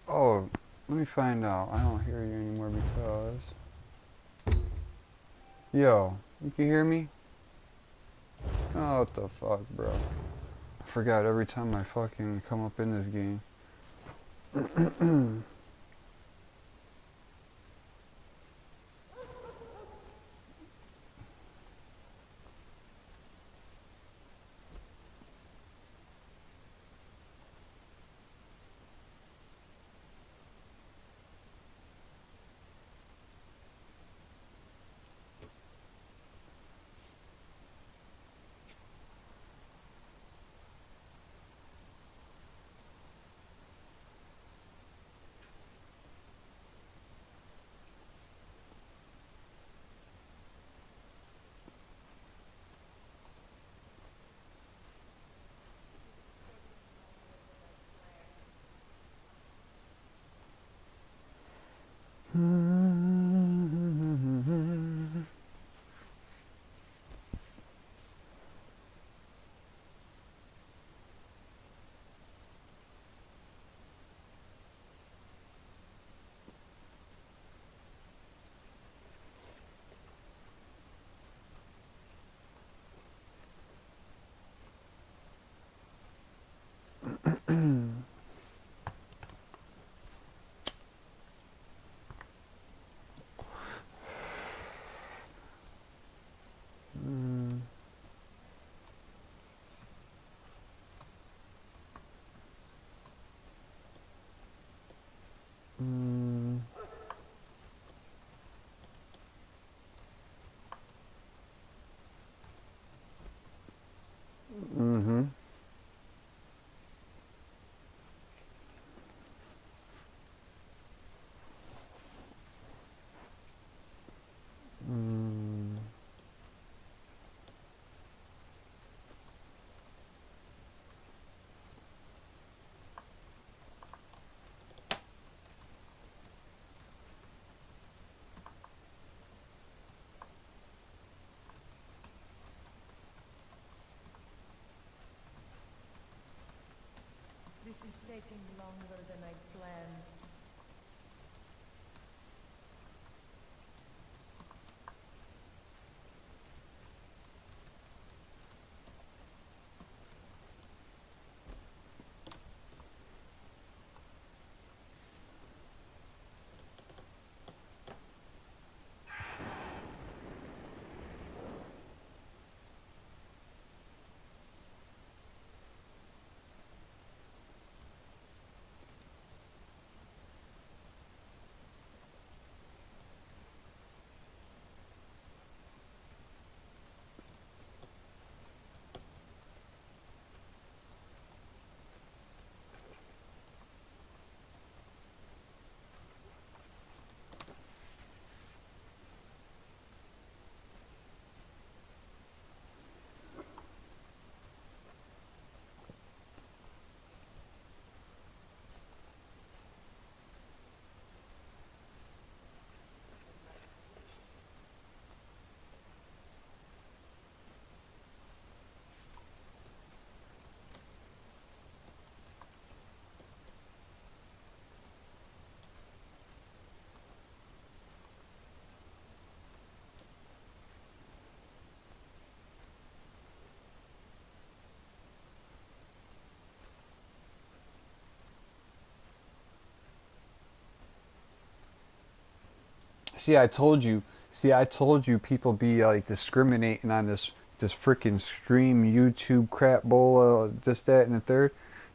Oh, let me find out. I don't hear you anymore because... Yo, you can hear me? Oh, what the fuck, bro. I forgot every time I fucking come up in this game. Mm-hmm. This is taking longer than I planned. See, I told you. See, I told you people be like discriminating on this freaking stream YouTube crap bowl, this, that, and the third.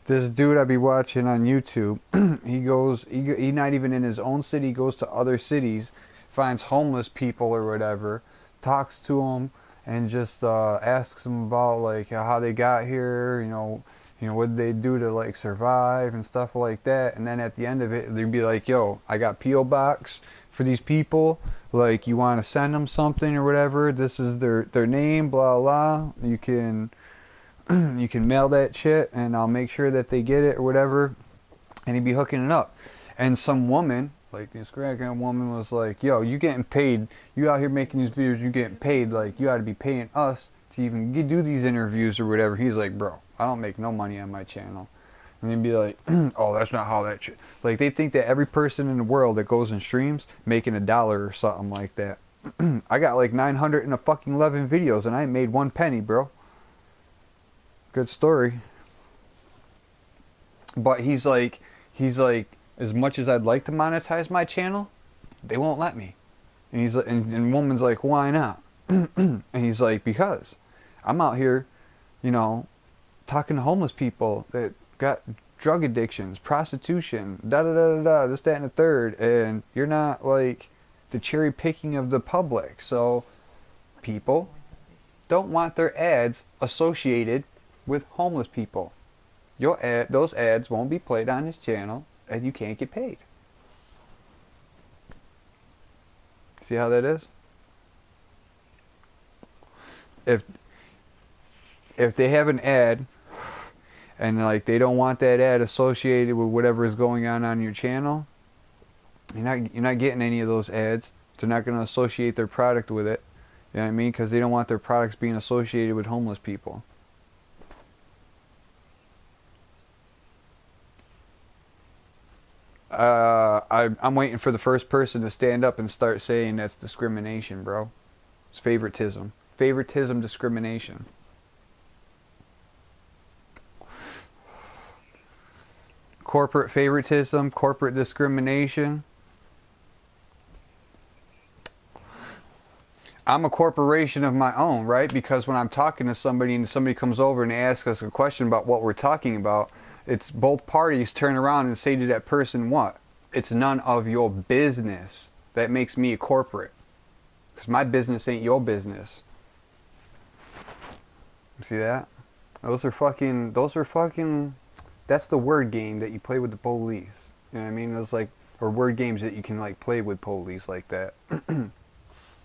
This dude I be watching on YouTube, he not even in his own city, he goes to other cities, finds homeless people or whatever, talks to them, and just asks them about like how they got here, what did they do to like survive and stuff like that. And then at the end of it, they'd be like, "Yo, I got PO box for these people. Like, you want to send them something or whatever. This is their name, blah blah. You can." You can mail that shit and I'll make sure that they get it or whatever. And he'd be hooking it up. And some woman, like this Instagram woman, was like, "Yo, you getting paid. You out here making these videos, you getting paid. Like, you ought to be paying us to even do these interviews or whatever." He's like, "Bro, I don't make no money on my channel." And they'd be like, oh, that's not how that shit. Like, they think that every person in the world that goes and streams making $1 or something like that. I got like 900 and a fucking 11 videos and I ain't made 1 penny, bro. Good story. But he's like, as much as I'd like to monetize my channel, they won't let me. And he's like, and woman's like, why not? And he's like, because I'm out here, you know, talking to homeless people that got drug addictions, prostitution, da da da da da, this, that, and the third, and you're not like the cherry picking of the public. So people don't want their ads associated with homeless people. Those ads won't be played on his channel, and you can't get paid. See how that is? If they have an ad and like they don't want that ad associated with whatever is going on your channel, you're not getting any of those ads. They're not going to associate their product with it. You know what I mean? Because they don't want their products being associated with homeless people. I'm waiting for the first person to stand up and start saying that's discrimination, bro. It's favoritism. Favoritism, discrimination. Corporate favoritism, corporate discrimination. I'm a corporation of my own, right? Because when I'm talking to somebody and somebody comes over and they ask us a question about what we're talking about, it's both parties turn around and say to that person what? It's none of your business. That makes me a corporate. Because my business ain't your business. See that? Those are fucking, that's the word game that you play with the police. You know what I mean? Those like, or word games that you can like play with police like that.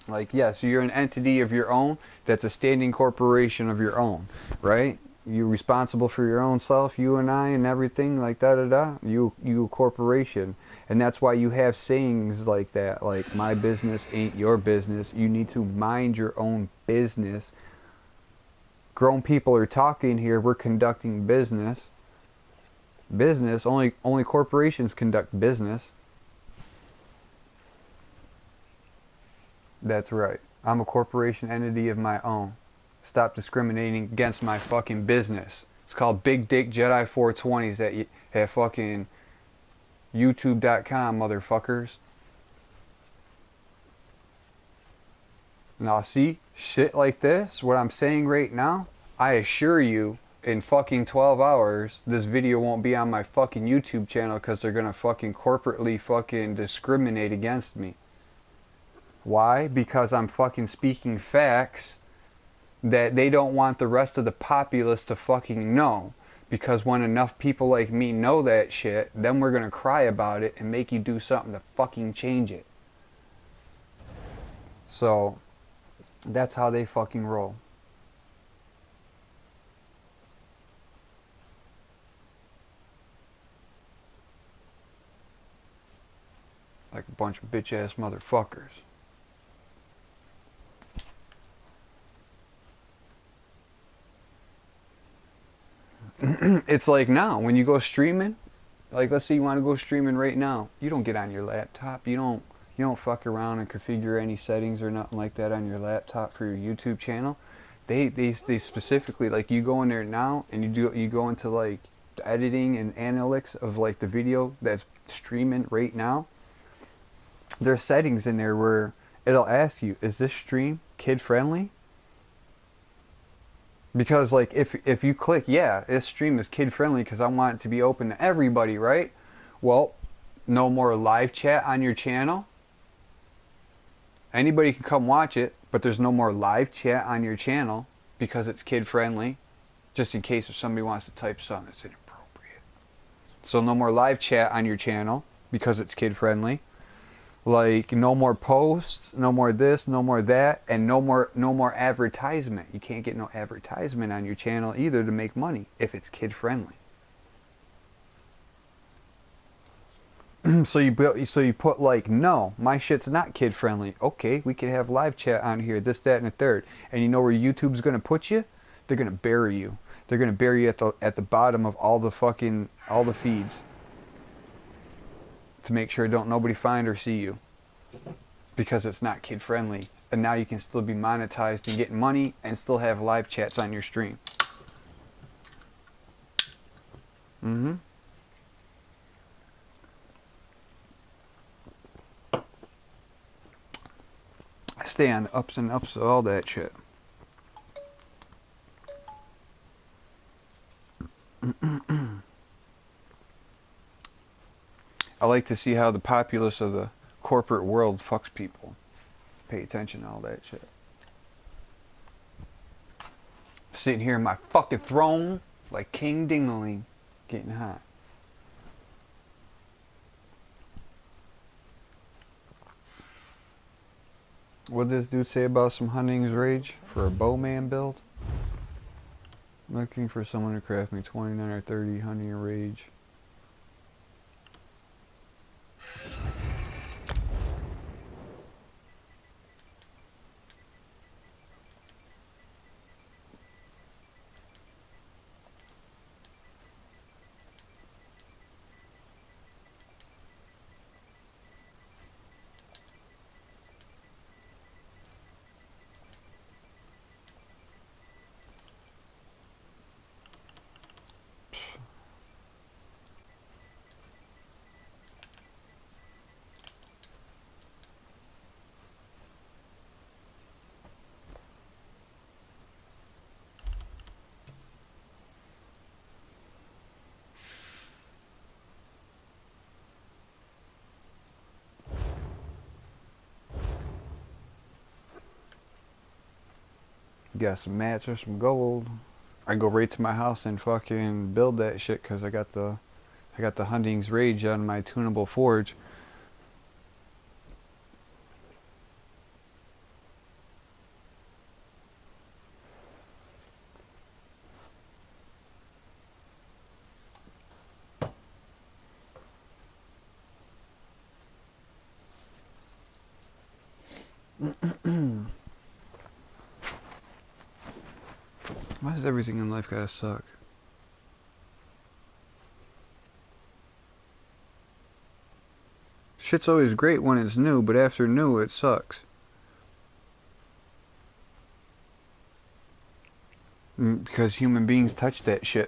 Like, yeah, so you're an entity of your own that's a standing corporation of your own, right? You're responsible for your own self, you and I and everything, like da-da-da. You a corporation. And that's why you have sayings like that, like, my business ain't your business. You need to mind your own business. Grown people are talking here. We're conducting business. Business, only corporations conduct business. That's right. I'm a corporation entity of my own. Stop discriminating against my fucking business. It's called Big Dick JEDI420s at fucking YouTube.com, motherfuckers. Now see, shit like this, what I'm saying right now, I assure you, in fucking 12 hours, this video won't be on my fucking YouTube channel because they're gonna fucking corporately fucking discriminate against me. Why? Because I'm fucking speaking facts that they don't want the rest of the populace to fucking know. Because when enough people like me know that shit, then we're gonna cry about it and make you do something to fucking change it. So, that's how they fucking roll. Like a bunch of bitch ass motherfuckers. It's like now, when you go streaming, like let's say you want to go streaming right now, you don't get on your laptop, you don't fuck around and configure any settings or nothing like that on your laptop for your YouTube channel. They specifically, like, you go in there now and you go into like the editing and analytics of like the video that's streaming right now. There's settings in there where it'll ask you, is this stream kid friendly? Because like if you click, yeah, this stream is kid friendly because I want it to be open to everybody, right? Well, no more live chat on your channel. Anybody can come watch it, but there's no more live chat on your channel because it's kid friendly, just in case if somebody wants to type something that's inappropriate. So no more live chat on your channel because it's kid friendly. Like, no more posts, no more this, no more that, and no more advertisement. You can't get no advertisement on your channel either to make money if it's kid friendly. So you put like, no, my shit's not kid friendly. Okay, we could have live chat on here, this, that, and the third. And you know where YouTube's gonna put you? They're gonna bury you. They're gonna bury you at the bottom of all the fucking all the feeds, to make sure don't nobody find or see you, because it's not kid friendly. And now you can still be monetized and getting money and still have live chats on your stream. I stay on the ups and ups of all that shit. I like to see how the populace of the corporate world fucks people. Pay attention to all that shit. Sitting here in my fucking throne like King Dingaling, getting hot. What did this dude say about some Hunting's Rage for a bowman build? Looking for someone to craft me 29 or 30 Hunting Rage. Got some mats or some gold. I go right to my house and fucking build that shit, cause I got the Hunting's Rage on my tunable forge. Why does everything in life gotta suck? Shit's always great when it's new, but after new, it sucks. Because human beings touch that shit.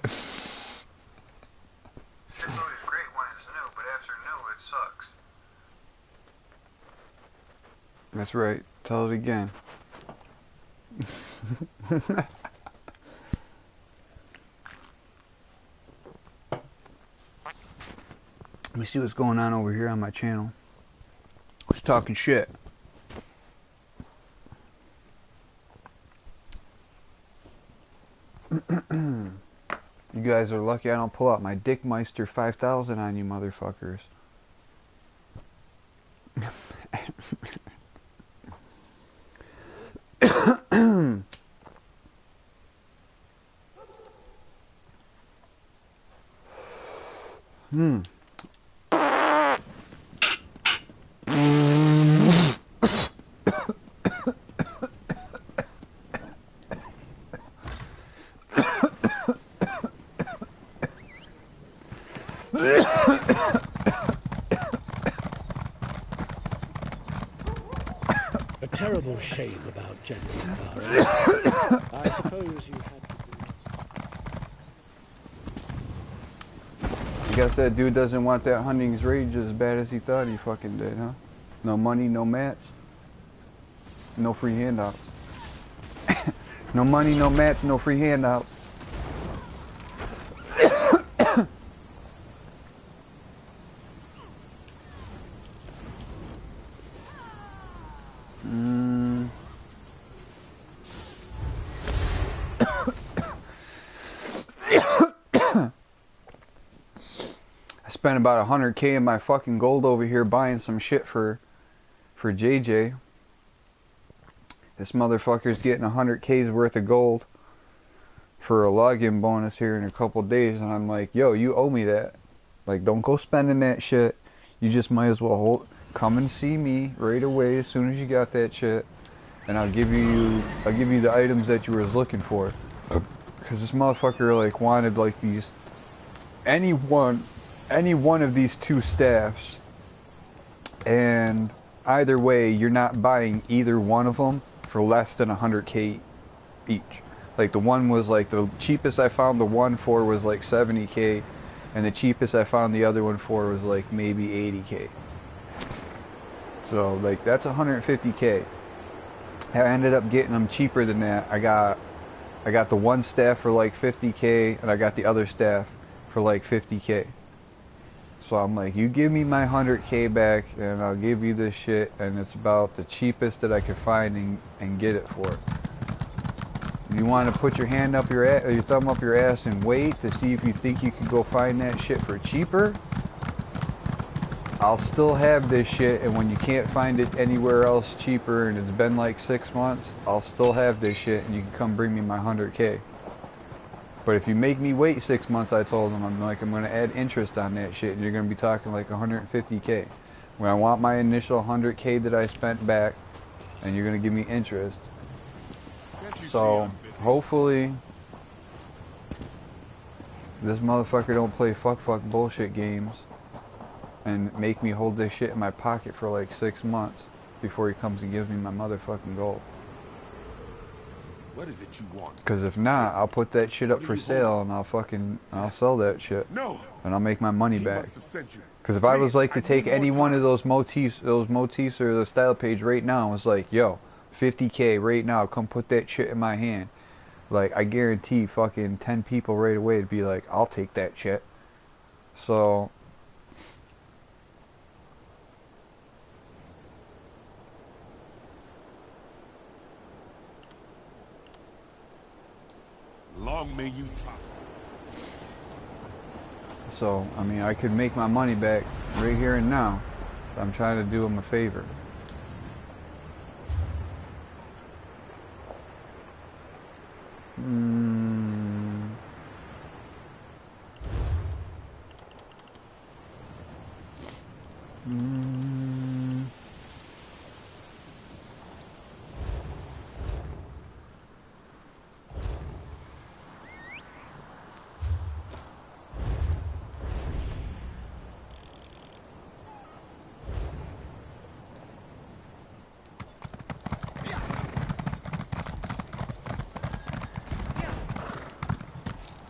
Shit's always great when it's new, but after new, it sucks. That's right. Tell it again. Let me see what's going on over here on my channel. Who's talking shit? You guys are lucky I don't pull out my Dickmeister 5000 on you motherfuckers. A terrible shame about JEDI420. I suppose you had to do. I guess that dude doesn't want that Hunting's Rage as bad as he thought he fucking did, huh? No money, no mats, no free handouts. No money, no mats, no free handouts. I spent about 100K in my fucking gold over here buying some shit for JJ. This motherfucker's getting 100K's worth of gold for a login bonus here in a couple days, and I'm like, yo, you owe me that. Like, don't go spending that shit. You just might as well come and see me right away as soon as you got that shit, and I'll give you the items that you was looking for. Cause this motherfucker like wanted like these any one of these two staffs, and either way, you're not buying either one of them for less than 100K each. Like the one was like the cheapest I found the one for was like 70K, and the cheapest I found the other one for was like maybe 80K. So like that's 150K. I ended up getting them cheaper than that. I got the one staff for like 50K, and I got the other staff for like 50K. So I'm like, you give me my 100K back, and I'll give you this shit, and it's about the cheapest that I could find and get it for. You want to put your hand up your ass, or your thumb up your ass, and wait to see if you think you can go find that shit for cheaper? I'll still have this shit, and when you can't find it anywhere else cheaper, and it's been like 6 months, I'll still have this shit, and you can come bring me my 100K. But if you make me wait 6 months, I told them, I'm going to add interest on that shit, and you're going to be talking like 150K. When I want my initial 100K that I spent back, and you're going to give me interest. So, hopefully, this motherfucker don't play fuck bullshit games and make me hold this shit in my pocket for like 6 months before he comes and gives me my motherfucking gold. What is it you want? Because if not, I'll put that shit up for sale, and I'll sell that shit. No. And I'll make my money back. Because if I was like to take any one of those motifs or the style page right now, I was like, yo, 50K right now, come put that shit in my hand. Like, I guarantee fucking 10 people right away to be like, I'll take that shit. So, long may you prosper. So, I mean, I could make my money back right here and now. I'm trying to do him a favor.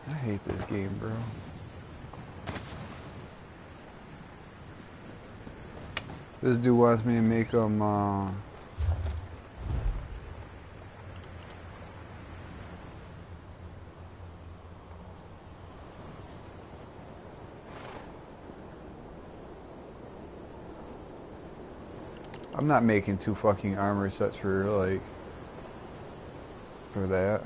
I hate this game, bro. This dude wants me to make him, I'm not making 2 fucking armor sets for, like, for that.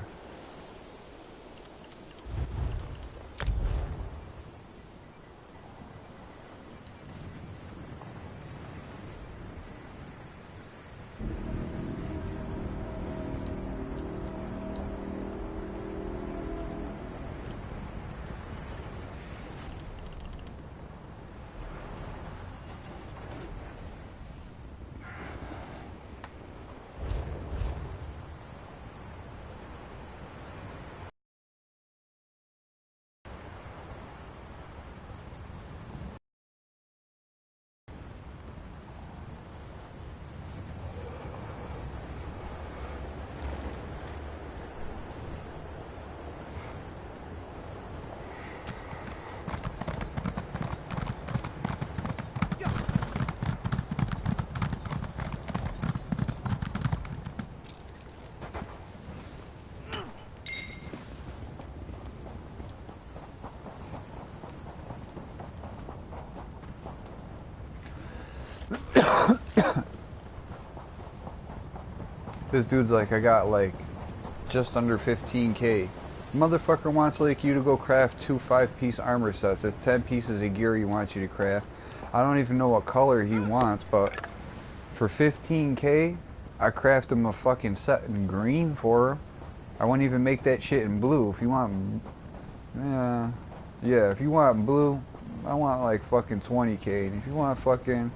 This dude's like, I got like just under 15K. Motherfucker wants like you to go craft 2 5-piece armor sets. There's 10 pieces of gear he wants you to craft. I don't even know what color he wants, but for 15K, I craft him a fucking set in green for him. I wouldn't even make that shit in blue. If you want, yeah, if you want blue, I want like fucking 20K. And if you want fucking,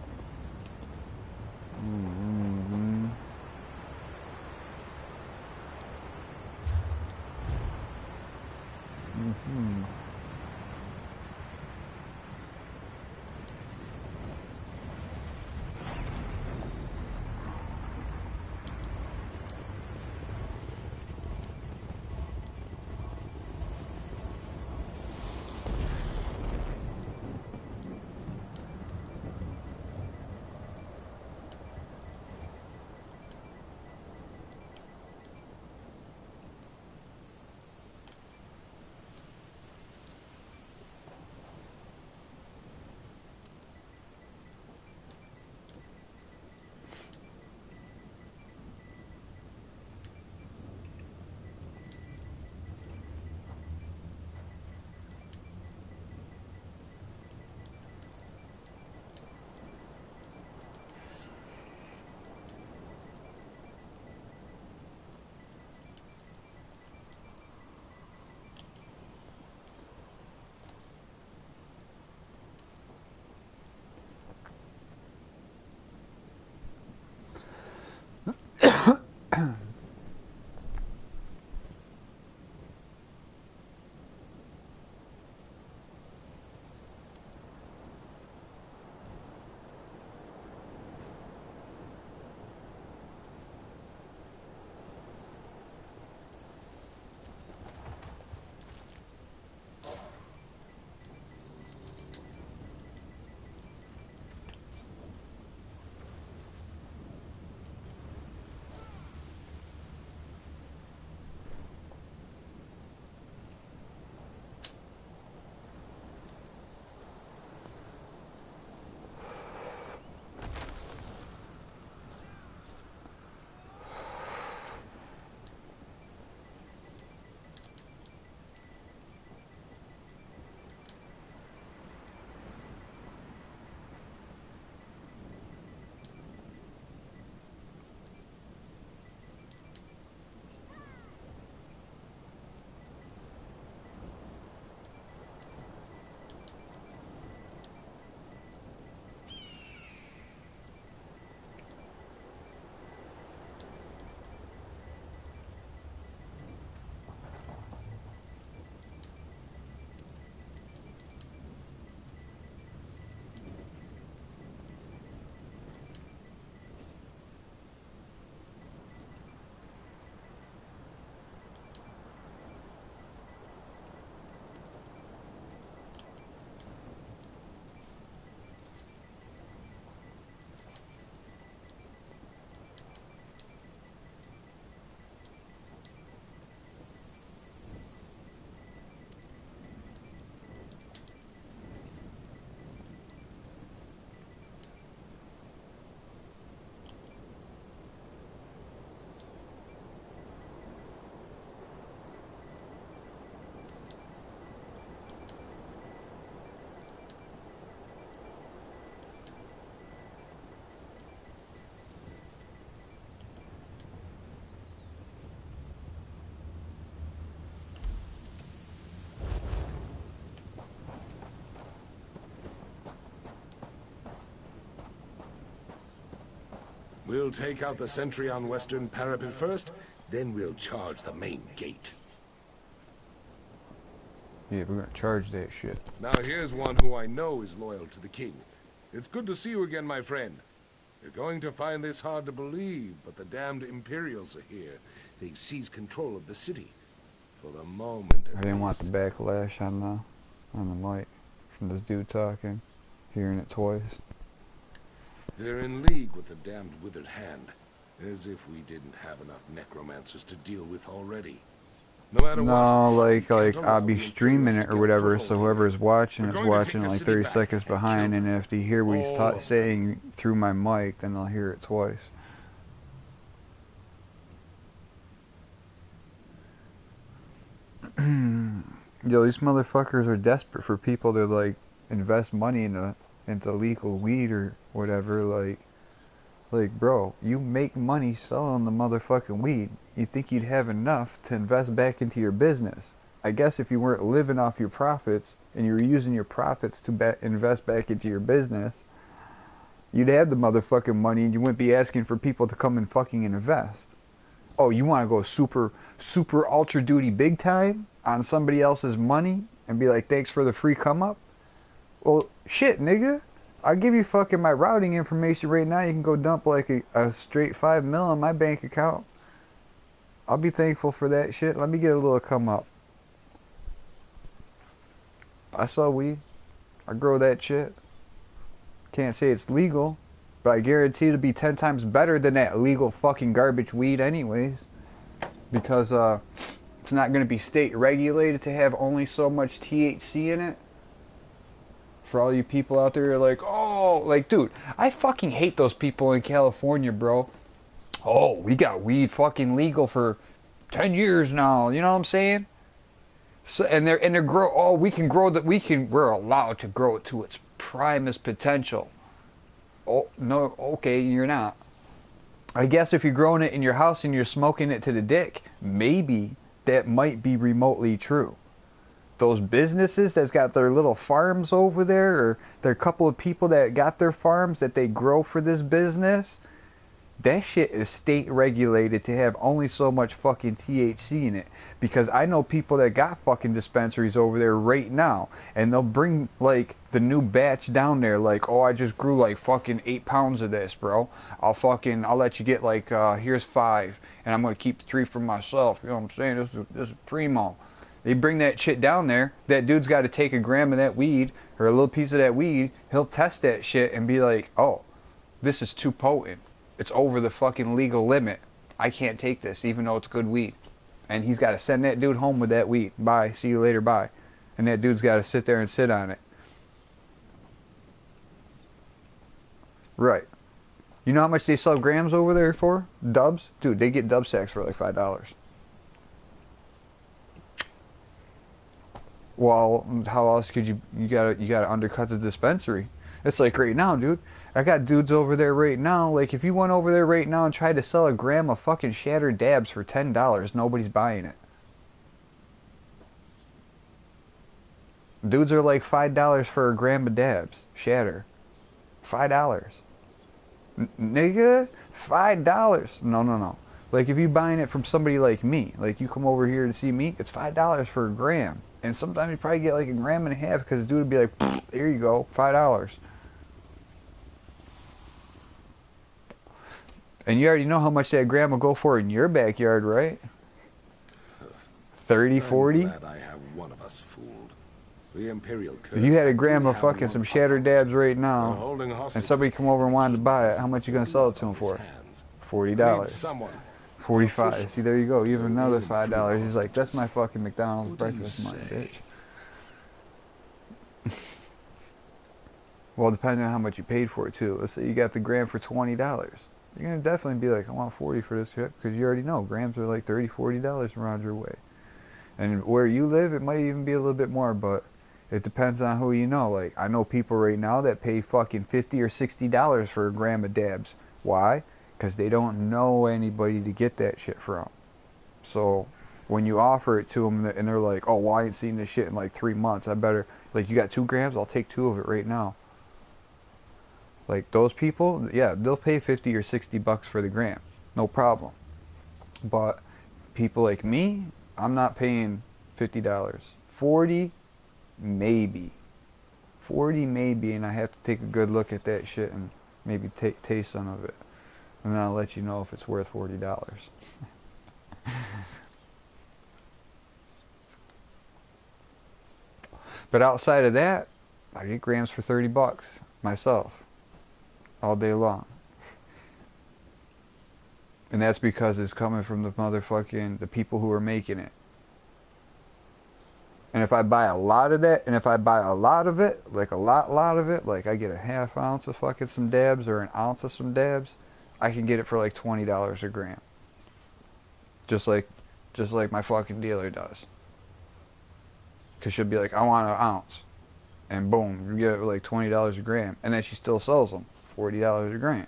We'll take out the sentry on western parapet first, then we'll charge the main gate. Yeah, we're gonna charge that shit. Now here's one who I know is loyal to the king. It's good to see you again, my friend. You're going to find this hard to believe, but the damned Imperials are here. They seize control of the city. For the moment, I didn't want the backlash on the mic from this dude talking, hearing it twice. They're in league with the damned Withered Hand. As if we didn't have enough necromancers to deal with already. No matter No, what, like I'll be streaming it or whatever, so whoever's watching is watching like 30 seconds behind, and if they hear what he's saying through my mic, then they'll hear it twice. Yo, these motherfuckers are desperate for people to like invest money into legal weed or whatever. Like, bro, you make money selling the motherfucking weed. You think you'd have enough to invest back into your business? I guess if you weren't living off your profits and you were using your profits to invest back into your business, you'd have the motherfucking money and you wouldn't be asking for people to come and fucking invest. Oh, you want to go super ultra duty big time on somebody else's money and be like, thanks for the free come up? Well, shit, nigga. I'll give you fucking my routing information right now. You can go dump like a straight $5 million in my bank account. I'll be thankful for that shit. Let me get a little come up. I sell weed. I grow that shit. Can't say it's legal, but I guarantee it'll be 10 times better than that legal fucking garbage weed anyways. Because it's not going to be state regulated to have only so much THC in it. For all you people out there like, oh, like, dude, I fucking hate those people in California, bro. Oh, we got weed fucking legal for 10 years now. You know what I'm saying? So, and they're grow. Oh, we're allowed to grow it to its primest potential. Oh no, okay, you're not. I guess if you're growing it in your house and you're smoking it to the dick, maybe that might be remotely true. Those businesses that's got their little farms over there, or there are a couple of people that got their farms that they grow for this business, that shit is state regulated to have only so much fucking THC in it. Because I know people that got fucking dispensaries over there right now, and they'll bring like the new batch down there, like, oh, I just grew like fucking 8 pounds of this, bro. I'll let you get like here's 5, and I'm gonna keep 3 for myself. You know what I'm saying? This is primo. They bring that shit down there. That dude's got to take a gram of that weed or a little piece of that weed. He'll test that shit and be like, oh, this is too potent. It's over the fucking legal limit. I can't take this even though it's good weed. And he's got to send that dude home with that weed. Bye. See you later. Bye. And that dude's got to sit there and sit on it. Right. You know how much they sell grams over there for? Dubs? Dude, they get dub sacks for like $5. Well, how else could you gotta undercut the dispensary? It's like right now, dude. I got dudes over there right now. Like if you went over there right now and tried to sell a gram of fucking shattered dabs for $10, nobody's buying it. Dudes are like $5 for a gram of dabs. Shatter. $5. Nigga, $5. No. Like if you buying it from somebody like me, like you come over here to see me, it's $5 for a gram. And sometimes you probably get like a gram and a half because the dude would be like, here you go, $5. And you already know how much that gram will go for in your backyard, right? 30, 40? I'm glad I have one of us fooled. The Imperial curse. If you had a gram of fucking some shattered dabs right now, and somebody come over and wanted to buy it, how much you gonna sell it to him for? $40. 45. See, there you go. Even another $5. He's like, that's my fucking McDonald's breakfast money, bitch. Well, depending on how much you paid for it, too. Let's say you got the gram for $20. You're going to definitely be like, I want 40 for this shit, because you already know grams are like $30, $40 around your way. And where you live, it might even be a little bit more, but it depends on who you know. Like, I know people right now that pay fucking $50 or $60 for a gram of dabs. Why? Because they don't know anybody to get that shit from. So when you offer it to them and they're like, oh, well, I ain't seen this shit in like 3 months. I better, like, you got 2 grams? I'll take 2 of it right now. Like those people, yeah, they'll pay 50 or 60 bucks for the gram, no problem. But people like me, I'm not paying $50. 40 maybe. 40 maybe, and I have to take a good look at that shit and maybe taste some of it. And then I'll let you know if it's worth $40. But outside of that, I get grams for 30 bucks myself all day long. And that's because it's coming from the motherfucking the people who are making it. And if I buy a lot of that, and if I buy a lot of it, like a lot of it, like I get a half ounce of fucking some dabs or an ounce of some dabs, I can get it for like $20 a gram. Just like my fucking dealer does. Cause she'll be like, I want an ounce, and boom, you get it for like $20 a gram, and then she still sells them $40 a gram.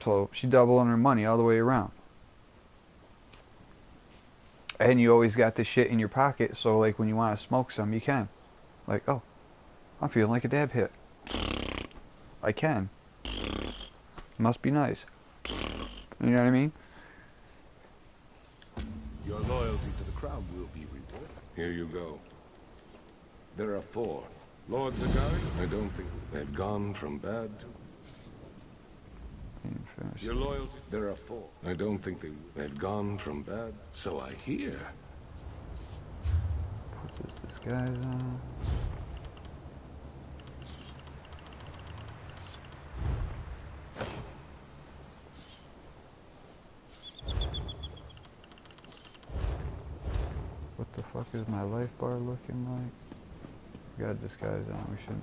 So she doubling her money all the way around. And you always got this shit in your pocket, so like when you want to smoke some, you can. Like, oh, I'm feeling like a dab hit. I can. Must be nice. You know what I mean? Your loyalty to the crown will be rewarded. Here you go. There are 4. Lord Zagari, I don't think they've gone from bad to... Your loyalty, there are 4. I don't think they've gone from bad, so I hear. Put this disguise on. What the fuck is my life bar looking like? We got a disguise on, we shouldn't.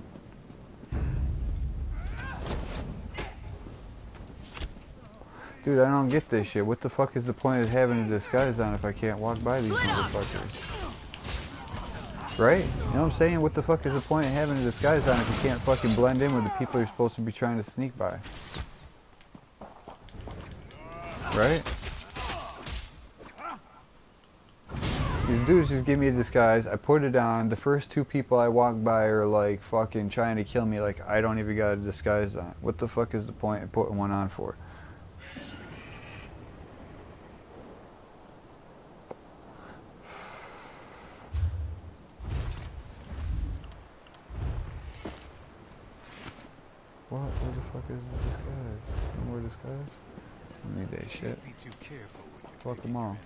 Dude, I don't get this shit. What the fuck is the point of having a disguise on if I can't walk by these motherfuckers? Right? You know what I'm saying? What the fuck is the point of having a disguise on if you can't fucking blend in with the people you're supposed to be trying to sneak by? Right? These dudes just give me a disguise, I put it on, the first 2 people I walk by are like fucking trying to kill me, like I don't even got a disguise on. What the fuck is the point of putting one on for? What? Where the fuck is the disguise? No more disguise? I need that shit. Fuck them all.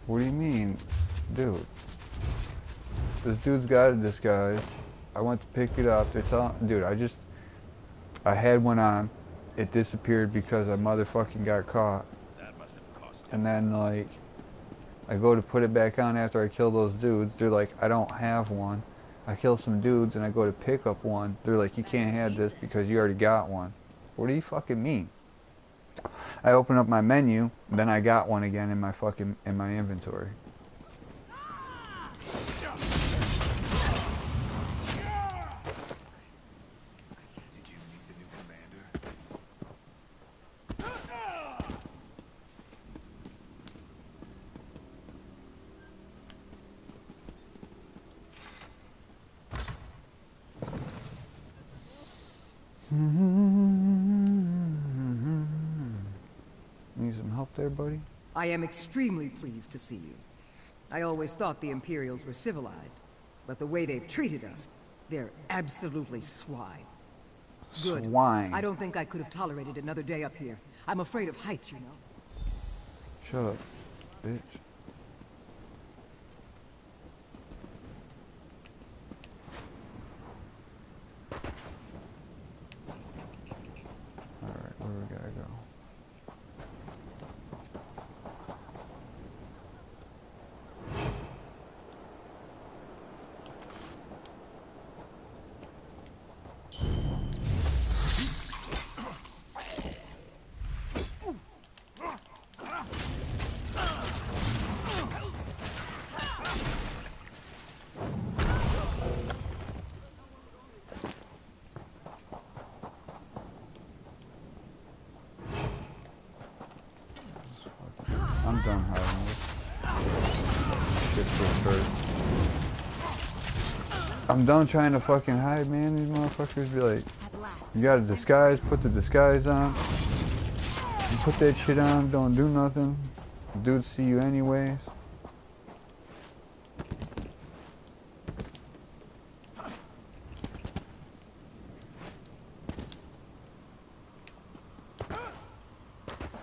What do you mean? Dude. This dude's got a disguise. I went to pick it up. They're telling... Dude, I had one on. It disappeared because I motherfucking got caught. That must have cost you. And then, like, I go to put it back on after I kill those dudes. They're like, I don't have one. I kill some dudes and I go to pick up one. They're like, you can't have this because you already got one. What do you fucking mean? I open up my menu, then I got one again in my fucking inventory. Did you meet the new commander? Need some help there, buddy? I am extremely pleased to see you. I always thought the Imperials were civilized, but the way they've treated us, they're absolutely swine. Good. Swine. I don't think I could have tolerated another day up here. I'm afraid of heights, you know. Shut up, bitch. Alright, where we gotta go? done hiding this. Shit for first. I'm done trying to fucking hide, man. These motherfuckers be like, you got a disguise, put the disguise on. You put that shit on, don't do nothing. Dudes see you anyways.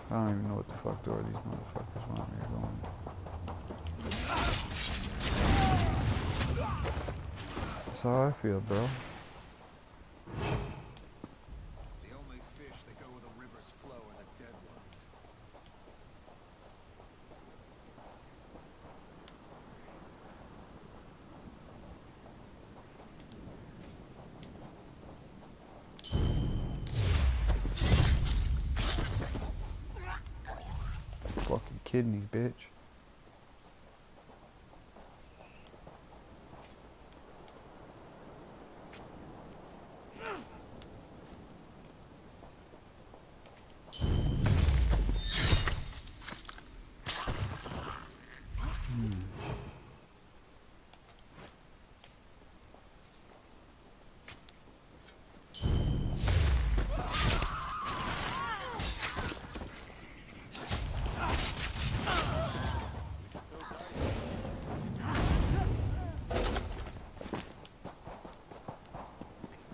I don't even know what the fuck door these motherfuckers want me going. That's how I feel, bro. The only fish that go where the rivers flow are the dead ones. Fucking kidneys, bitch.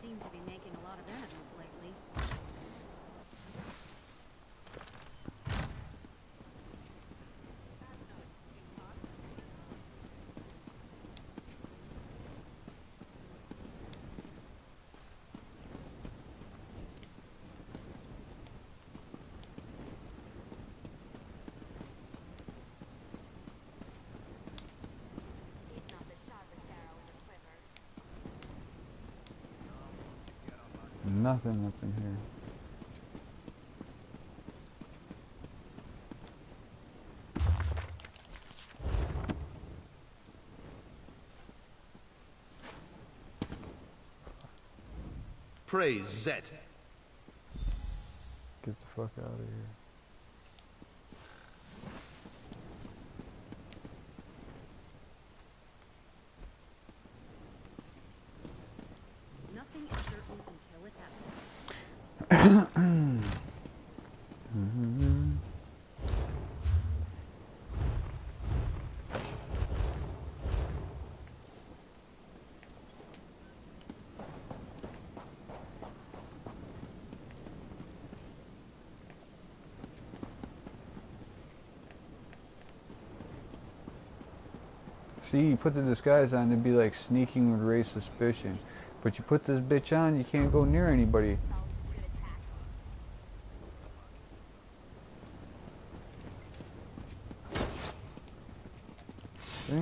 Seem to be making a lot of enemies lately. He's not the sharpest arrow in the quiver. Nothing up in here. Praise Zet. Get the fuck out of here. Nothing is certain until it happens. See, you put the disguise on, it'd be like sneaking would raise suspicion. But you put this bitch on, you can't go near anybody. See?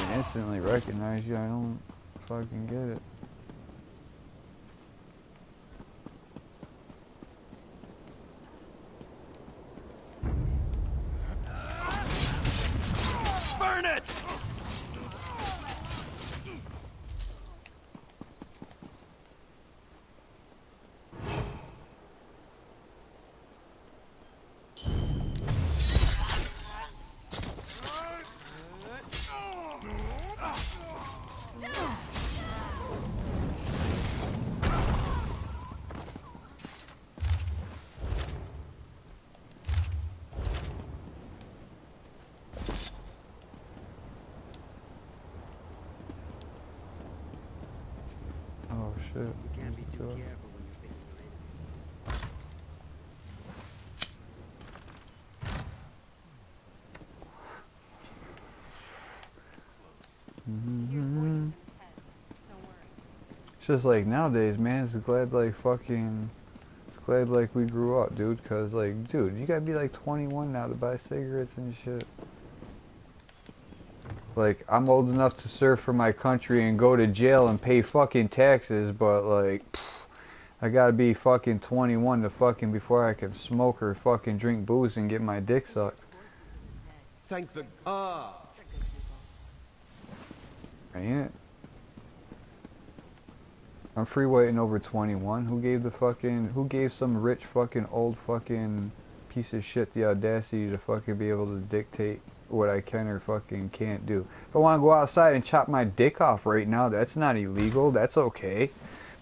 I instantly recognize you, I don't fucking get it. Burn it! Oh shit. You can't be too Where's the door? careful when you're thinking you're in. Here's voices in his head. Don't worry. It's just like nowadays, man, it's glad like glad like we grew up, dude, cause like, dude, you gotta be like 21 now to buy cigarettes and shit. Like, I'm old enough to serve for my country and go to jail and pay fucking taxes, but like, I gotta be fucking 21 to fucking before I can smoke or fucking drink booze and get my dick sucked. Thank the... Ain't it? I'm free waiting over 21. Who gave some rich fucking old fucking piece of shit the audacity to fucking be able to dictate what I can or fucking can't do. If I want to go outside and chop my dick off right now, that's not illegal. That's okay.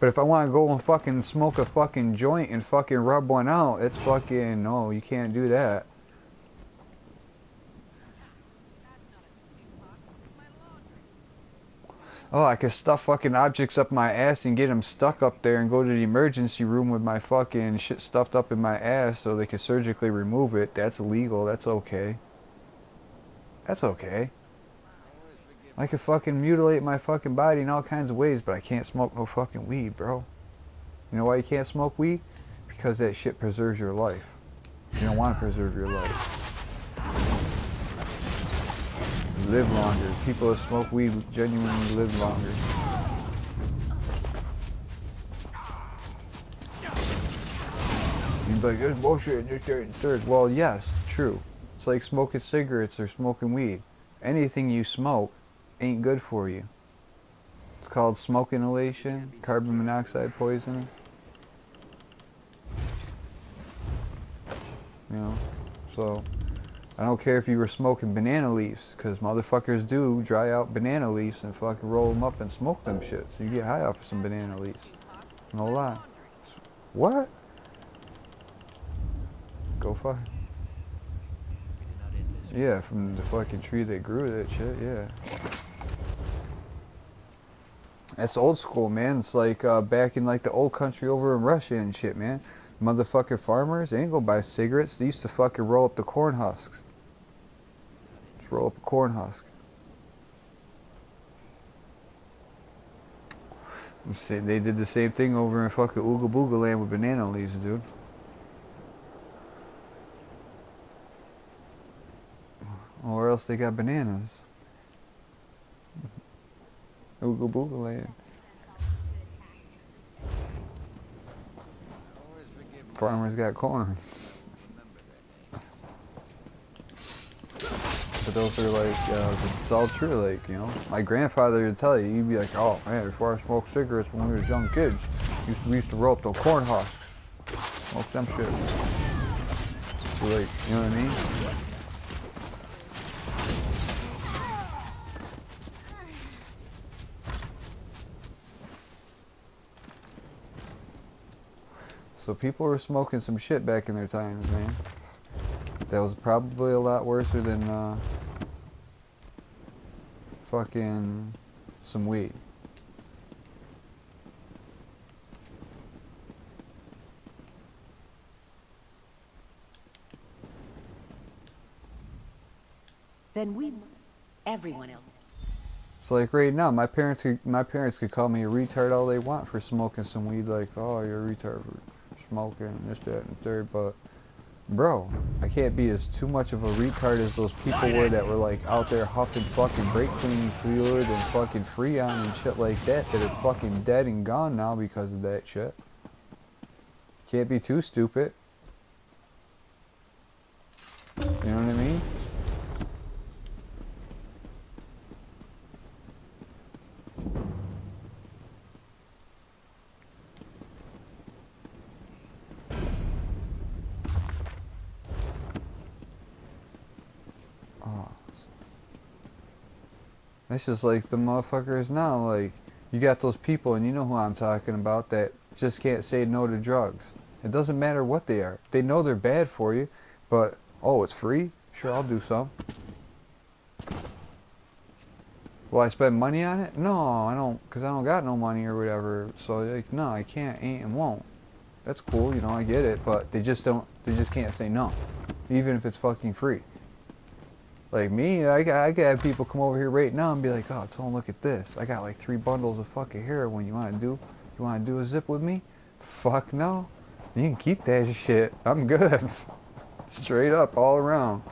But if I want to go and fucking smoke a fucking joint and fucking rub one out, it's fucking, no, you can't do that. Oh, I could stuff fucking objects up my ass and get them stuck up there and go to the emergency room with my fucking shit stuffed up in my ass so they can surgically remove it. That's legal. That's okay. That's okay. I could fucking mutilate my fucking body in all kinds of ways, but I can't smoke no fucking weed, bro. You know why you can't smoke weed? Because that shit preserves your life. You don't want to preserve your life. Live longer. People that smoke weed genuinely live longer. You'd be like, there's bullshit in this, that, and third. Well, yes, true. It's like smoking cigarettes or smoking weed. Anything you smoke ain't good for you. It's called smoke inhalation, carbon monoxide poisoning. You know, so I don't care if you were smoking banana leaves, because motherfuckers do dry out banana leaves and fucking roll them up and smoke them shit. So you get high off of some banana leaves. No lie. What? Go fuck. Yeah, from the fucking tree that grew that shit, yeah. That's old school, man. It's like back in like the old country over in Russia and shit, man. Motherfucking farmers, they ain't go buy cigarettes. They used to fucking roll up the corn husks. Just roll up a corn husk. They did the same thing over in fucking Ooga Booga land with banana leaves, dude. Or else they got bananas. Ooga Booga land. Farmers got corn. But those are like, it's all true, like, you know. My grandfather would tell you, he'd be like, oh man, before I smoked cigarettes when we was young kids, we used to roll up the corn husks. Smoke them shit. So like, you know what I mean? So people were smoking some shit back in their times, man. That was probably a lot worse than fucking some weed. Then everyone else. So like right now, my parents could call me a retard all they want for smoking some weed. Like, oh, you're a retard for smoking this, that, and third. But bro, I can't be as too much of a retard as those people were that were like out there huffing fucking brake cleaning fluid and fucking Freon and shit like that are fucking dead and gone now because of that shit. Can't be too stupid. You know what I mean? It's just like the motherfuckers now, like, you got those people, and you know who I'm talking about, that just can't say no to drugs. It doesn't matter what they are. They know they're bad for you, but, oh, it's free? Sure, I'll do some. Will I spend money on it? No, I don't, because I don't got no money or whatever. So, like, no, I can't, ain't, and won't. That's cool, you know, I get it, but they just can't say no. Even if it's fucking free. Like me, I could have people come over here right now and be like, oh, Tone, look at this. I got like 3 bundles of fucking heroin. You want to do a zip with me? Fuck no. You can keep that shit. I'm good. Straight up, all around.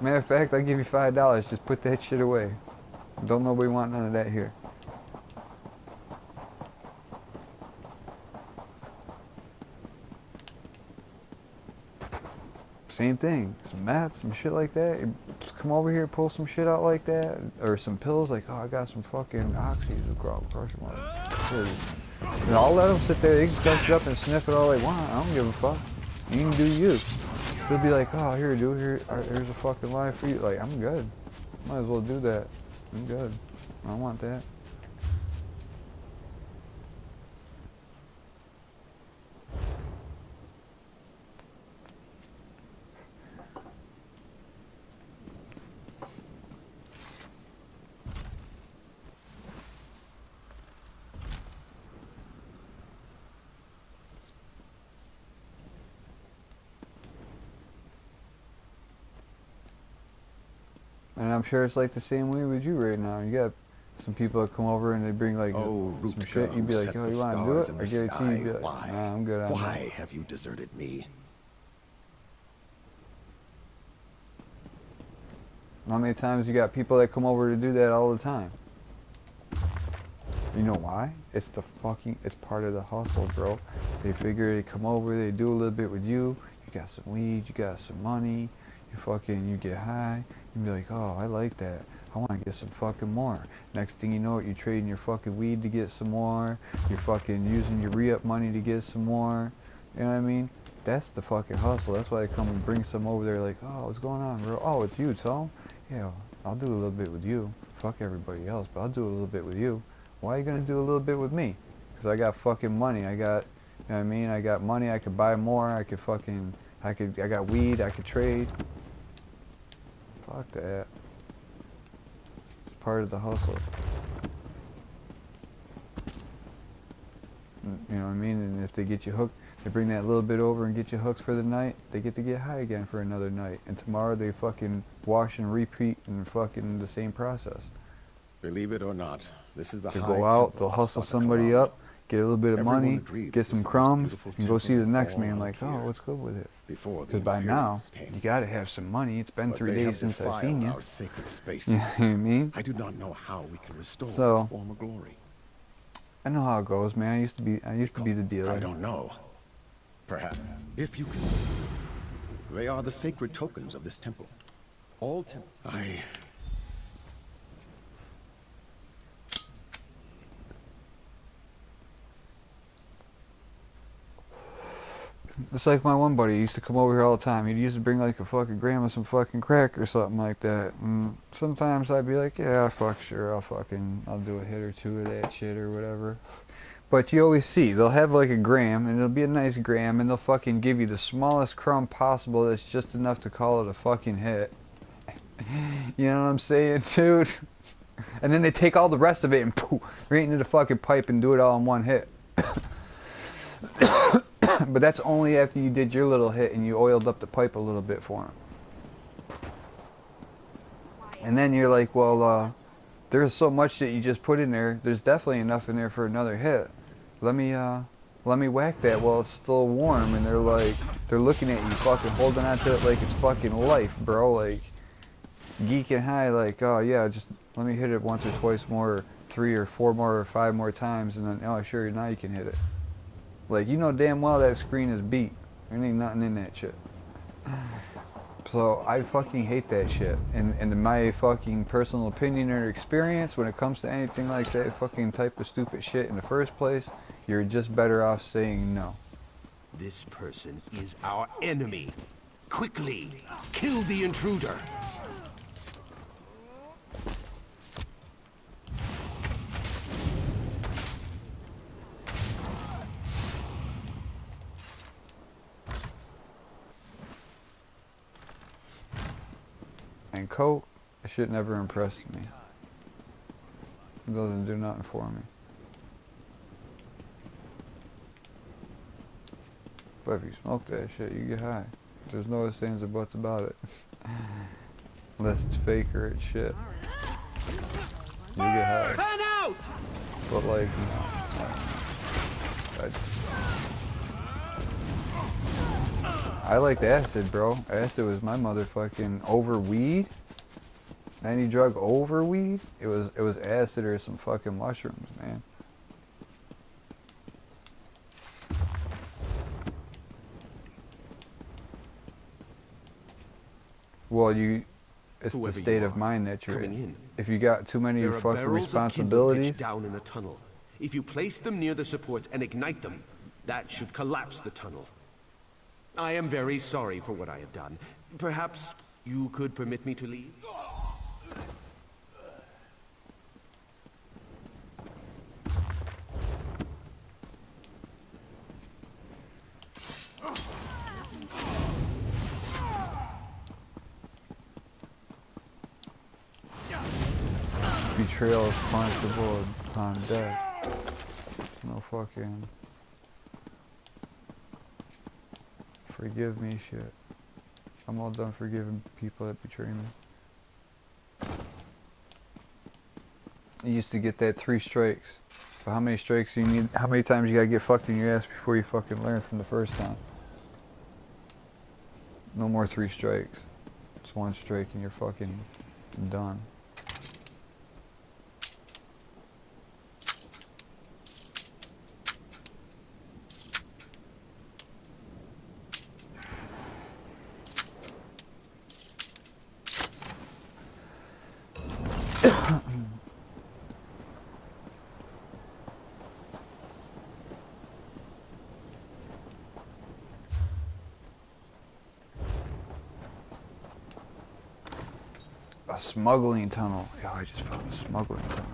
Matter of fact, I'll give you $5. Just put that shit away. Don't nobody want none of that here. Same thing, some meth, some shit like that. You come over here, pull some shit out like that, or some pills. Like, oh, I got some fucking oxys to crush them. And I'll let them sit there. They can crunch it up and sniff it all they want. I don't give a fuck. You can do you. They'll be like, oh, here, dude, here's a fucking life for you. Like, I'm good. Might as well do that. I'm good. I don't want that. And I'm sure it's like the same way with you right now. You got some people that come over and they bring like some shit. You'd be like, yo, you want to do it? I give it to you. You'd be like, nah, I'm good on that. Why have you deserted me? How many times you got people that come over to do that all the time? You know why? It's part of the hustle, bro. They figure they come over, they do a little bit with you. You got some weed, you got some money. You get high. You be like, oh, I like that. I want to get some fucking more. Next thing you know, you're trading your fucking weed to get some more. You're fucking using your re-up money to get some more. You know what I mean? That's the fucking hustle. That's why they come and bring some over there like, oh, what's going on, bro? Oh, it's you, Tom? Yeah, I'll do a little bit with you. Fuck everybody else, but I'll do a little bit with you. Why are you going to do a little bit with me? Because I got fucking money. I got, you know what I mean? I got money. I could buy more. I got weed. I could trade. Fuck that. It's part of the hustle. You know what I mean? And if they get you hooked, they bring that little bit over and get you hooked for the night, they get to get high again for another night. And tomorrow they fucking wash and repeat and fucking the same process. Believe it or not, this is the They high go out, temple they'll of hustle Santa somebody Clarita. up, get a little bit of Everyone money, agreed get this some was the most crumbs, beautiful and go see temple the in next all man like, of oh, here. what's good with it? Before the Because by now, Imperials came. you gotta have some money. It's been But 3 they days have since I've seen defiled you. our sacred space. You know what I mean? I do not know how we can restore So, its former glory. I know how it goes, man. I used to be the dealer. I don't know. Perhaps. If you can. They are the sacred tokens of this temple. All temples. It's like my one buddy, he used to come over here all the time. He used to bring like a fucking gram of some fucking crack or something like that. And sometimes I'd be like, yeah, fuck, sure, I'll do a hit or two of that shit or whatever. But you always see, they'll have like a gram, and it'll be a nice gram, and they'll fucking give you the smallest crumb possible that's just enough to call it a fucking hit. You know what I'm saying, dude? And then they take all the rest of it and poof, right into the fucking pipe and do it all in one hit. But that's only after you did your little hit and you oiled up the pipe a little bit for them. And then you're like, well, there's so much that you just put in there. There's definitely enough in there for another hit. Let me whack that while it's still warm. And they're looking at you fucking holding on to it like it's fucking life, bro. Like, geeking high, like, oh yeah, just let me hit it once or twice more, or 3 or 4 more or 5 more times, and then, oh sure, now you can hit it. Like, you know damn well that screen is beat. There ain't nothing in that shit. So I fucking hate that shit. And in my fucking personal opinion or experience, when it comes to anything like that fucking type of stupid shit in the first place, you're just better off saying no. This person is our enemy. Quickly, kill the intruder. And coke, that shit never impressed me. It doesn't do nothing for me. But if you smoke that shit, you get high. There's no ifs, ands, or buts about it. Unless it's fake or it's shit. You get high. But like, I liked acid, bro. Acid was my motherfucking over weed. Any drug over weed? It was acid or some fucking mushrooms, man. Well, it's the state of mind that you're in. If you got too many fucking responsibilities. Down in the tunnel. If you place them near the supports and ignite them, that should collapse the tunnel. I am very sorry for what I have done. Perhaps you could permit me to leave? Betrayal is punishable upon death. No fucking forgive me shit. I'm all done forgiving people that betray me. You used to get that 3 strikes. But how many strikes do you need? How many times you gotta get fucked in your ass before you fucking learn from the first time? No more 3 strikes. It's 1 strike and you're fucking done. A smuggling tunnel. Yeah, I just found a smuggling tunnel.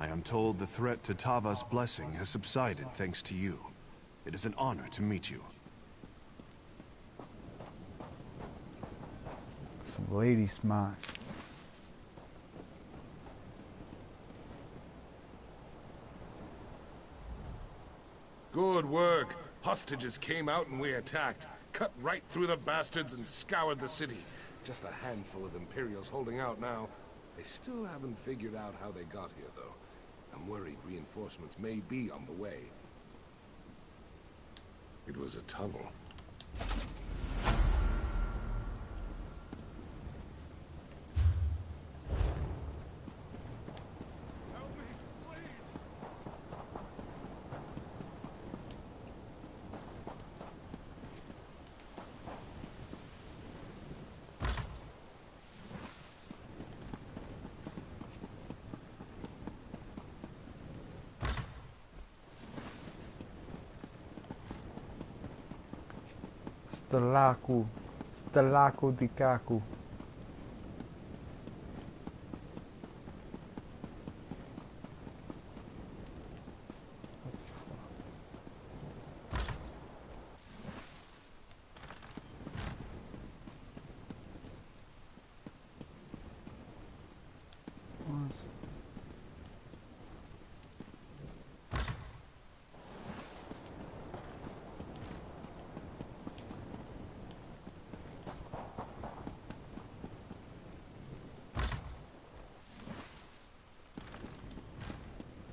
I am told the threat to Tava's blessing has subsided thanks to you. It is an honor to meet you. Some lady smart. Good work. Hostages came out and we attacked. Cut right through the bastards and scoured the city. Just a handful of Imperials holding out now. They still haven't figured out how they got here, though. I'm worried reinforcements may be on the way. It was a tunnel. Stalaku. Stalaku di Kaku.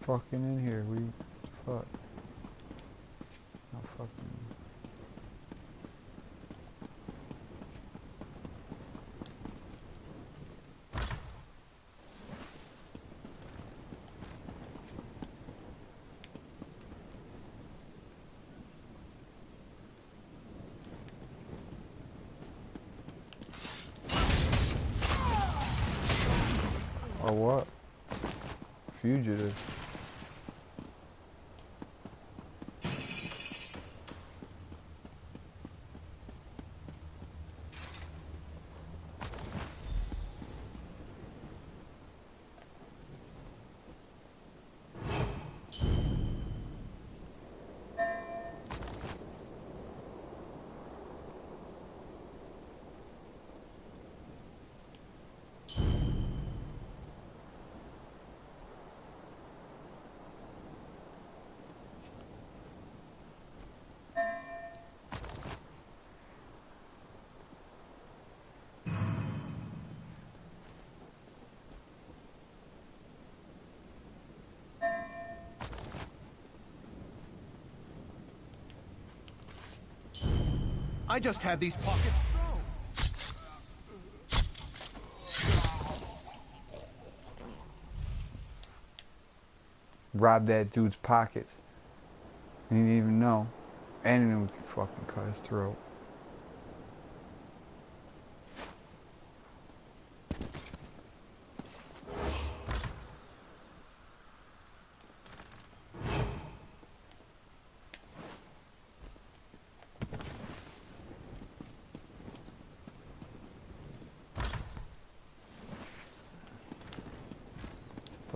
Fucking in here, we fuck. No fucking. Or what? Fugitive. I just had these pockets. Rob that dude's pockets. He didn't even know. And he knew we could fucking cut his throat.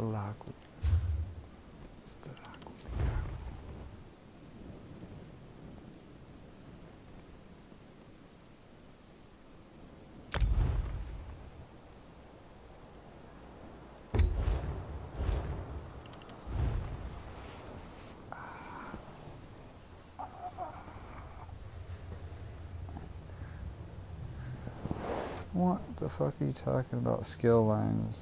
Stalaku. Stalaku. What the fuck are you talking about? Skill lines.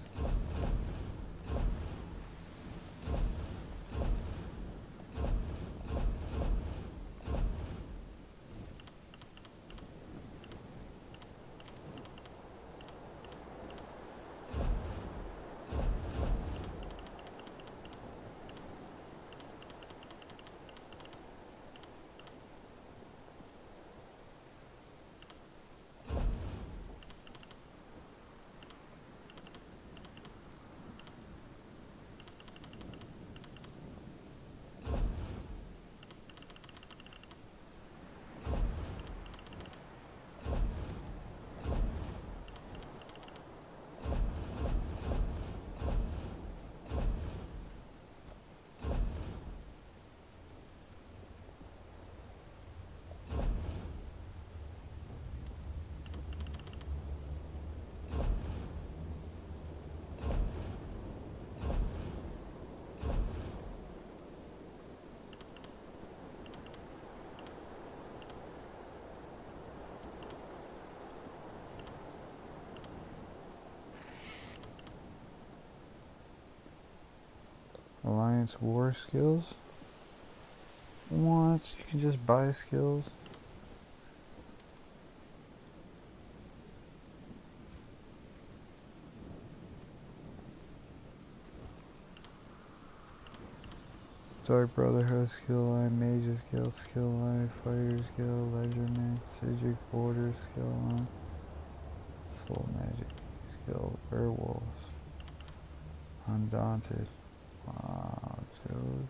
Alliance war skills? What? You can just buy skills? Dark Brotherhood skill line, Mage's Guild skill line, Fighter's Guild, Ledgerman, Sigic Border skill line, Soul Magic skill, Werewolves, Undaunted. Wow, dude.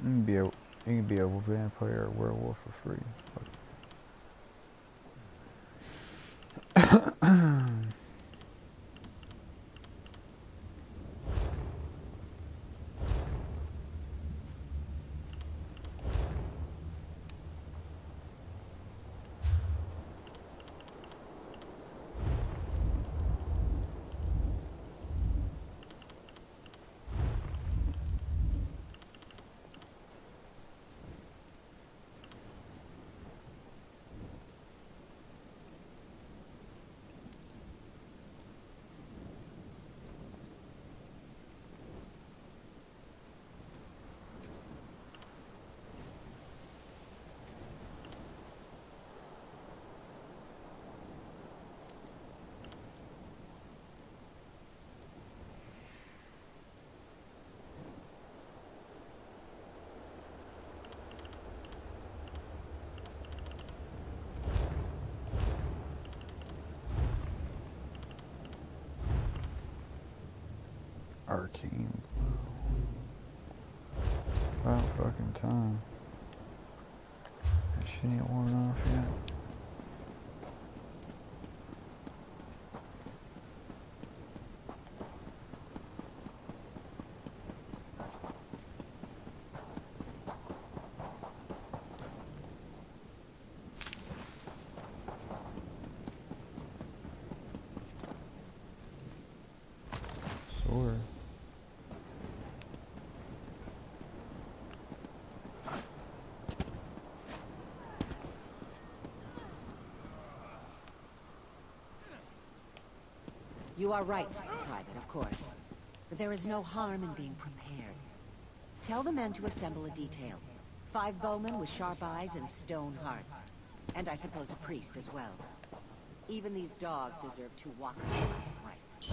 You can be a vampire or werewolf for free. Arcane blue. About fucking time. That shit ain't worn off yet. Sword. You are right, Private, of course. But there is no harm in being prepared. Tell the men to assemble a detail. 5 bowmen with sharp eyes and stone hearts. And I suppose a priest as well. Even these dogs deserve to walk their last rites.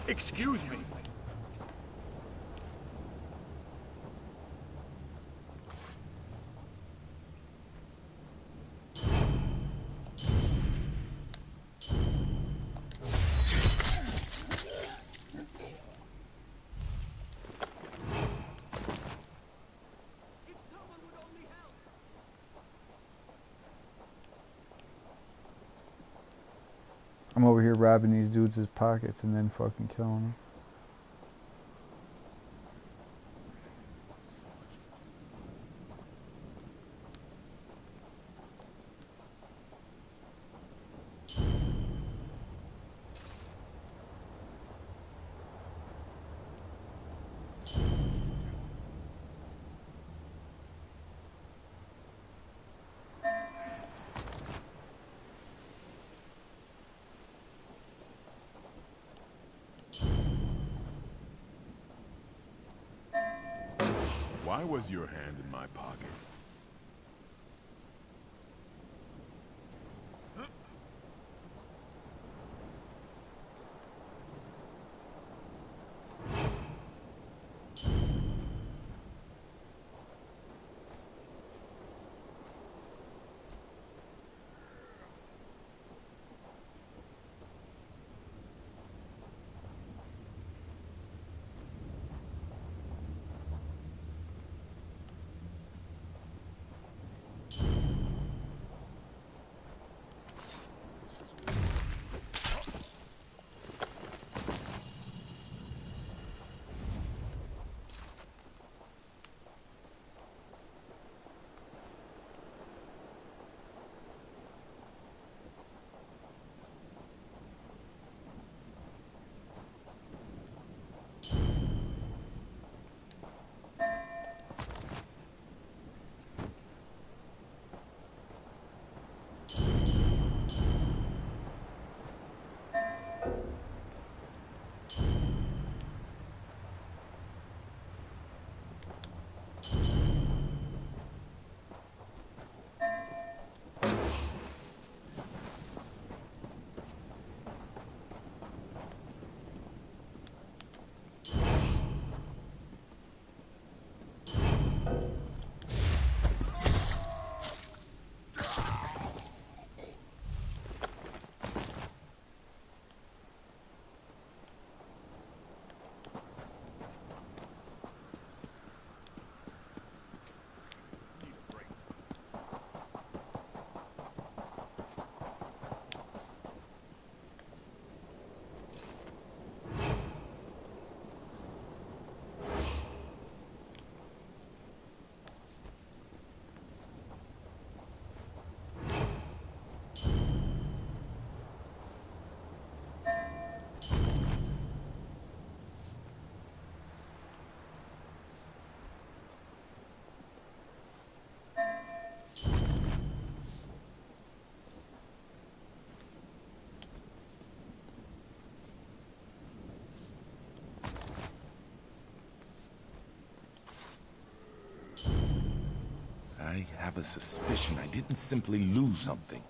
Excuse me. I'm over here robbing these dudes' pockets and then fucking killing them. I was your hand in my pocket. I have a suspicion I didn't simply lose something.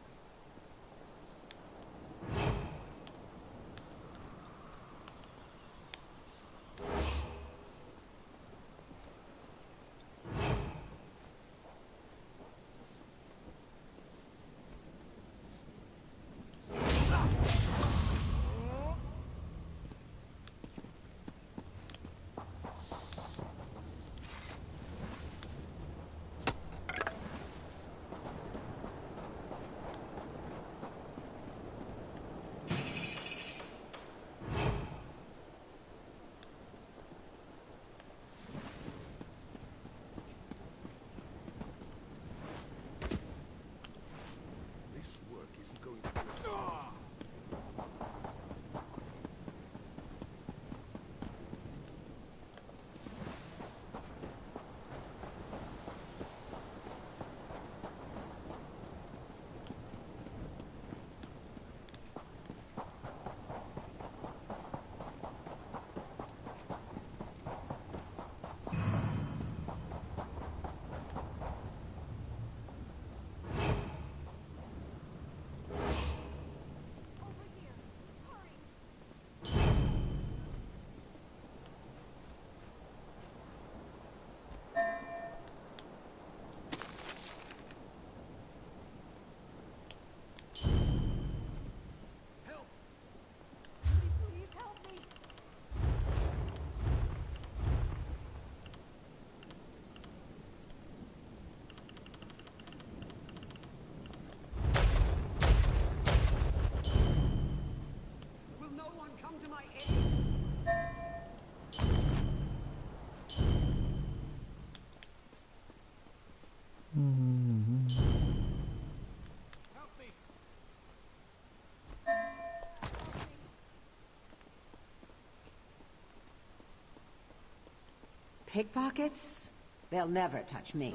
Pickpockets? They'll never touch me.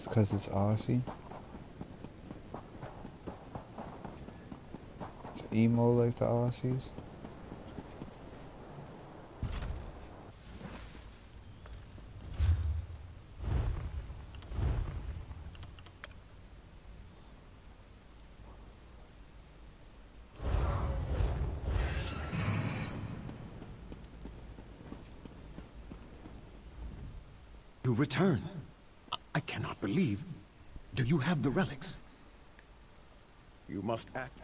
It's because it's Aussie. It's emo like the Aussies. You return. I cannot believe. Do you have the relics? You must act.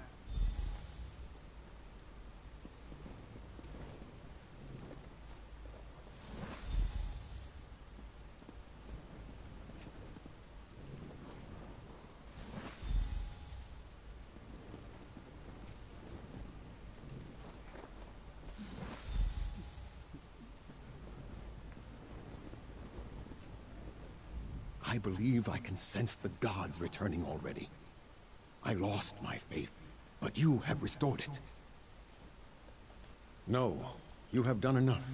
I believe I can sense the gods returning already. I lost my faith, but you have restored it. No, you have done enough.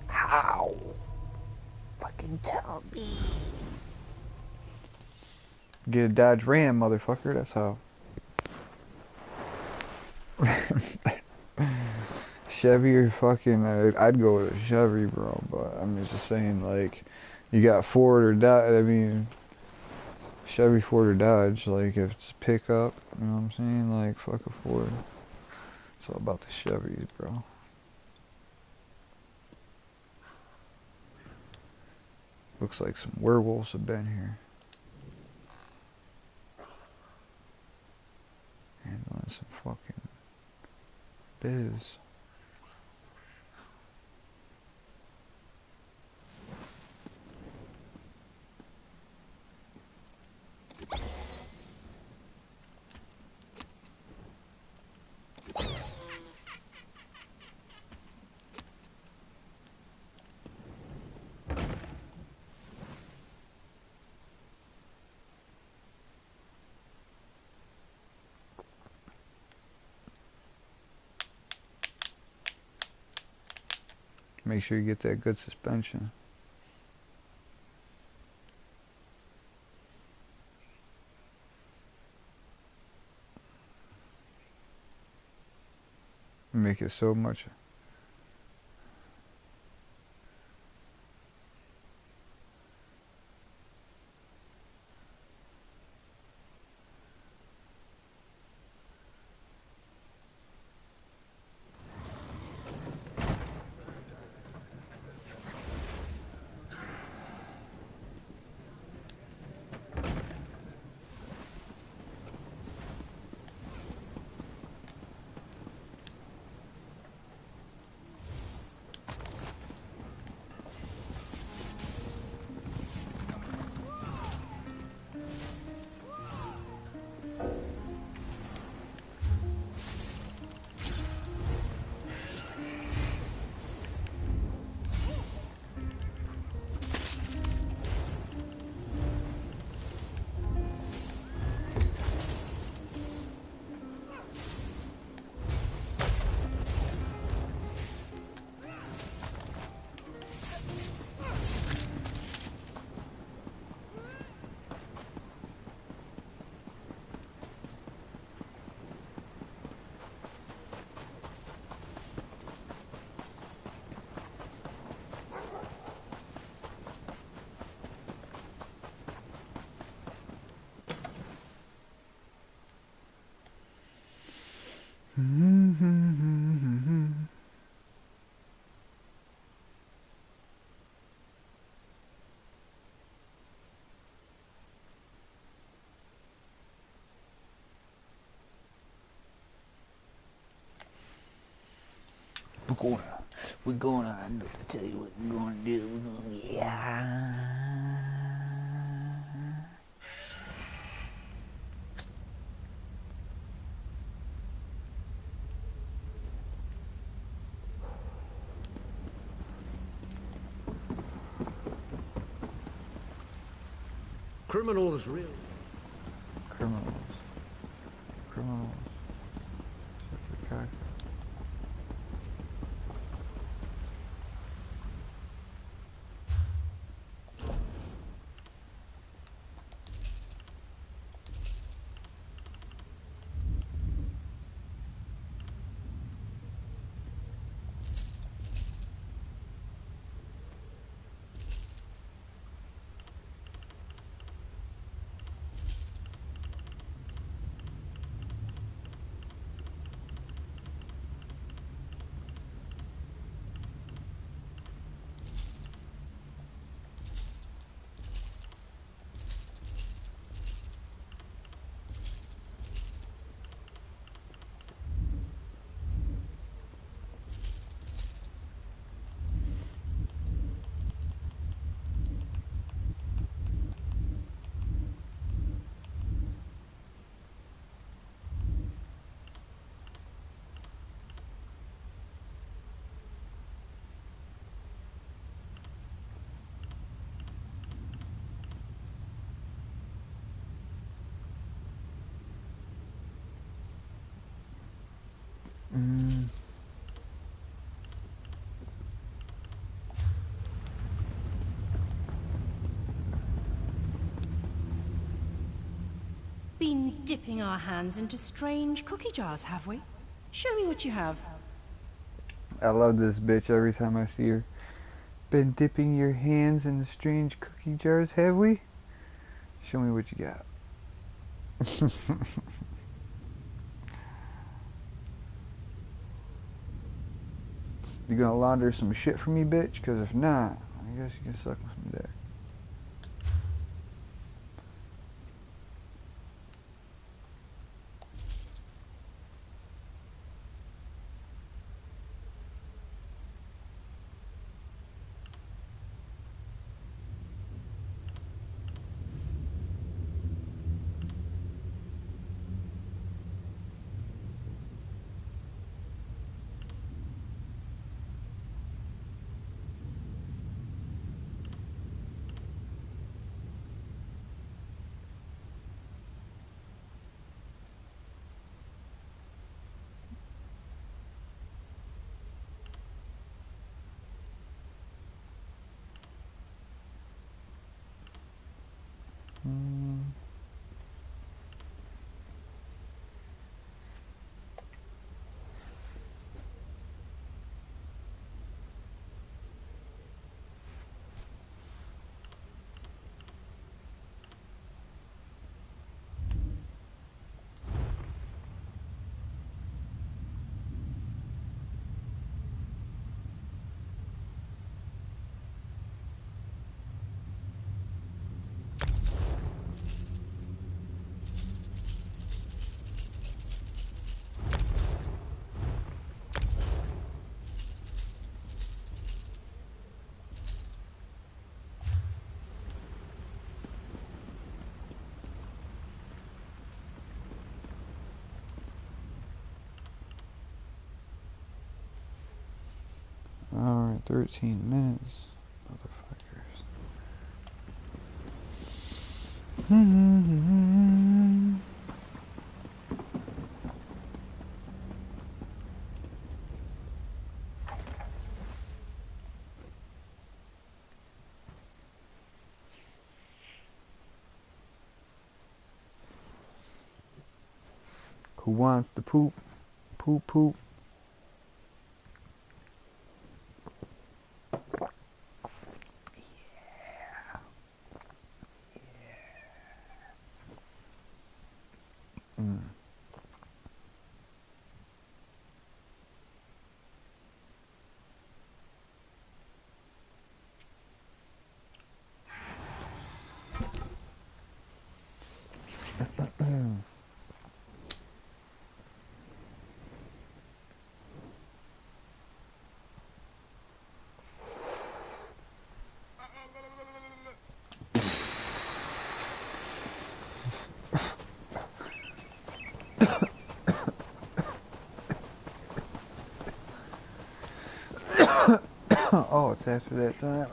How? Fucking tell me. Get a Dodge Ram, motherfucker. That's how. Chevy or fucking, I'd go with a Chevy, bro. But I'm just saying, like, you got Ford or Dodge. I mean, Chevy, Ford, or Dodge. Like, if it's a pickup, you know what I'm saying? Like, fuck a Ford. It's all about the Chevys, bro. Looks like some werewolves have been here. Handling some fucking biz. Make sure you get that good suspension. Make it so much. we're gonna tell you what we're gonna do. Yeah. Criminals really. Criminals. Criminals. Okay. Been dipping our hands into strange cookie jars, have we? Show me what you have. I love this bitch every time I see her. Been dipping your hands in the strange cookie jars, have we? Show me what you got. You gonna launder some shit for me, bitch? Cause if not, I guess you can suck some dick. Alright, 13 minutes. Motherfuckers. Who wants to poop? Poop, poop. minutes after that time.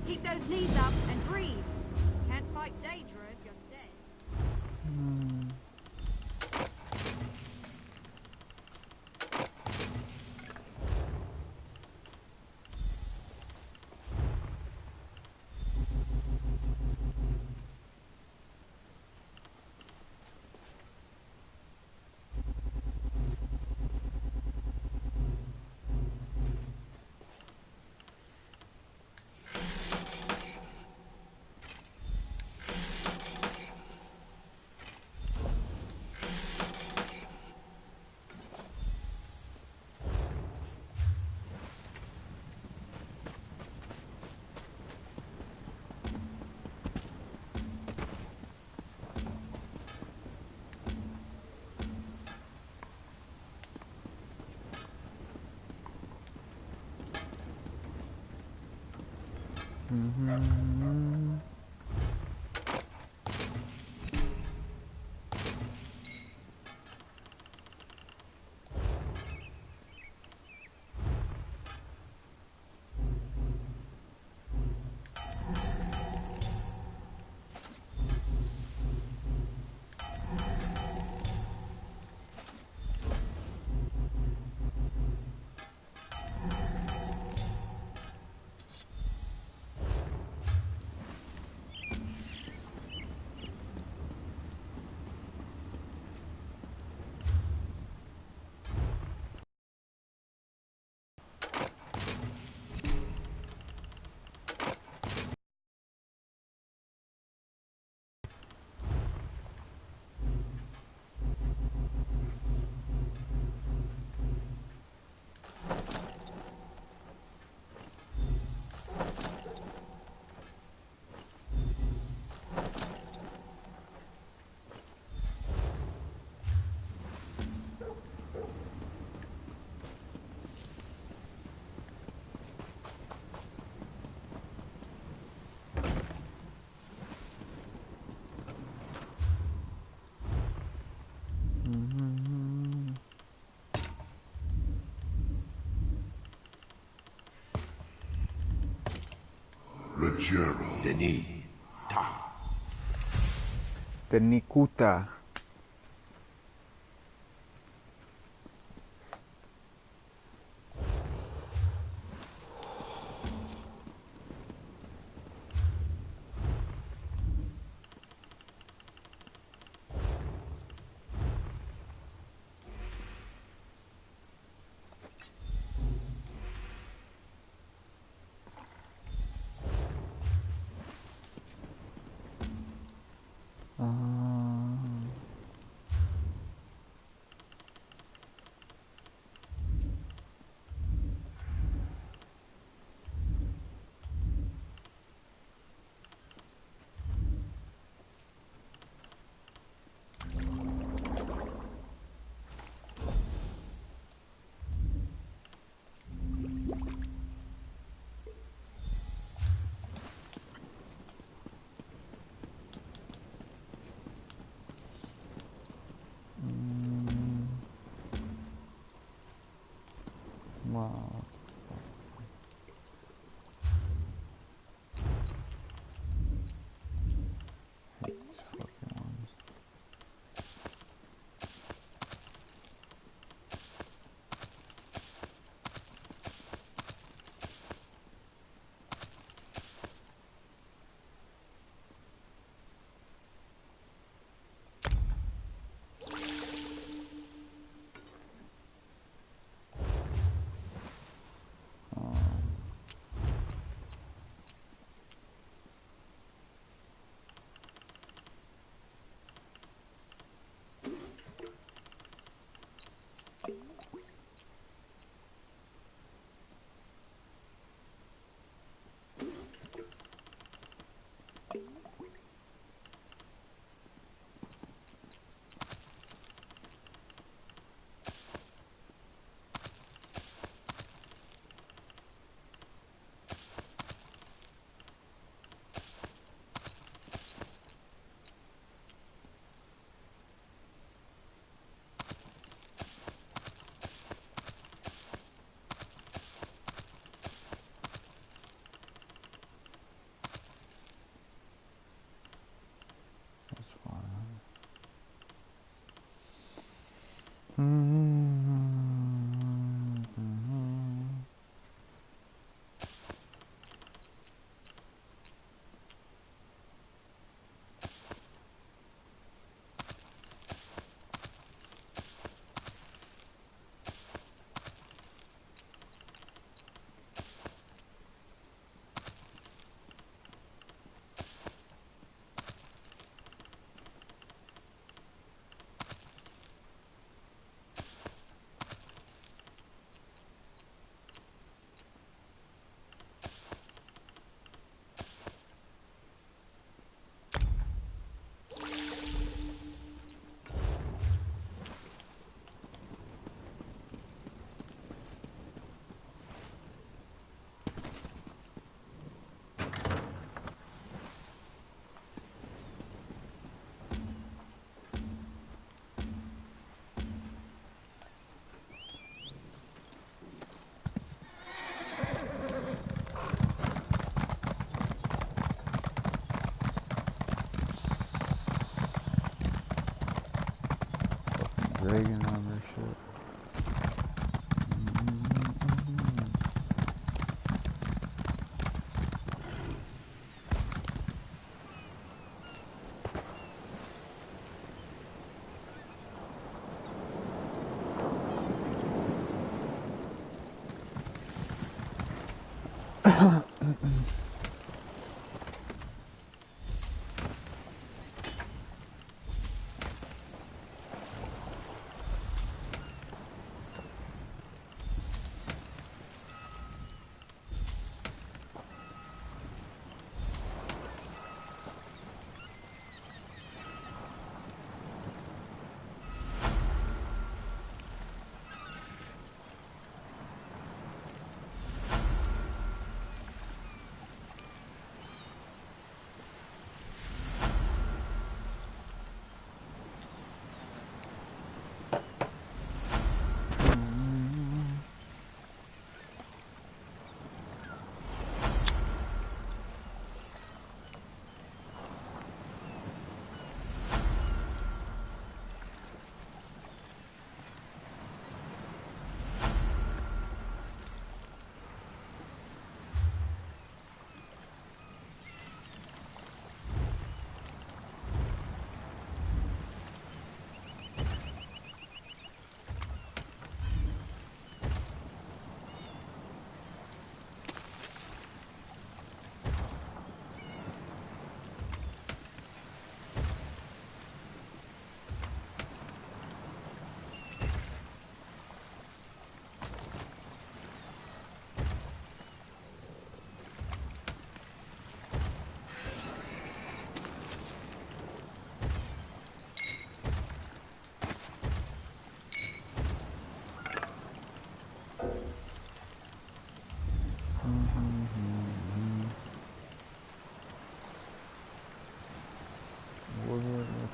Keep those knees up and breathe. Can't fight Daedra if you're dead. Denis. The Nikuta. hate these fucking ones. Dragon armor shit.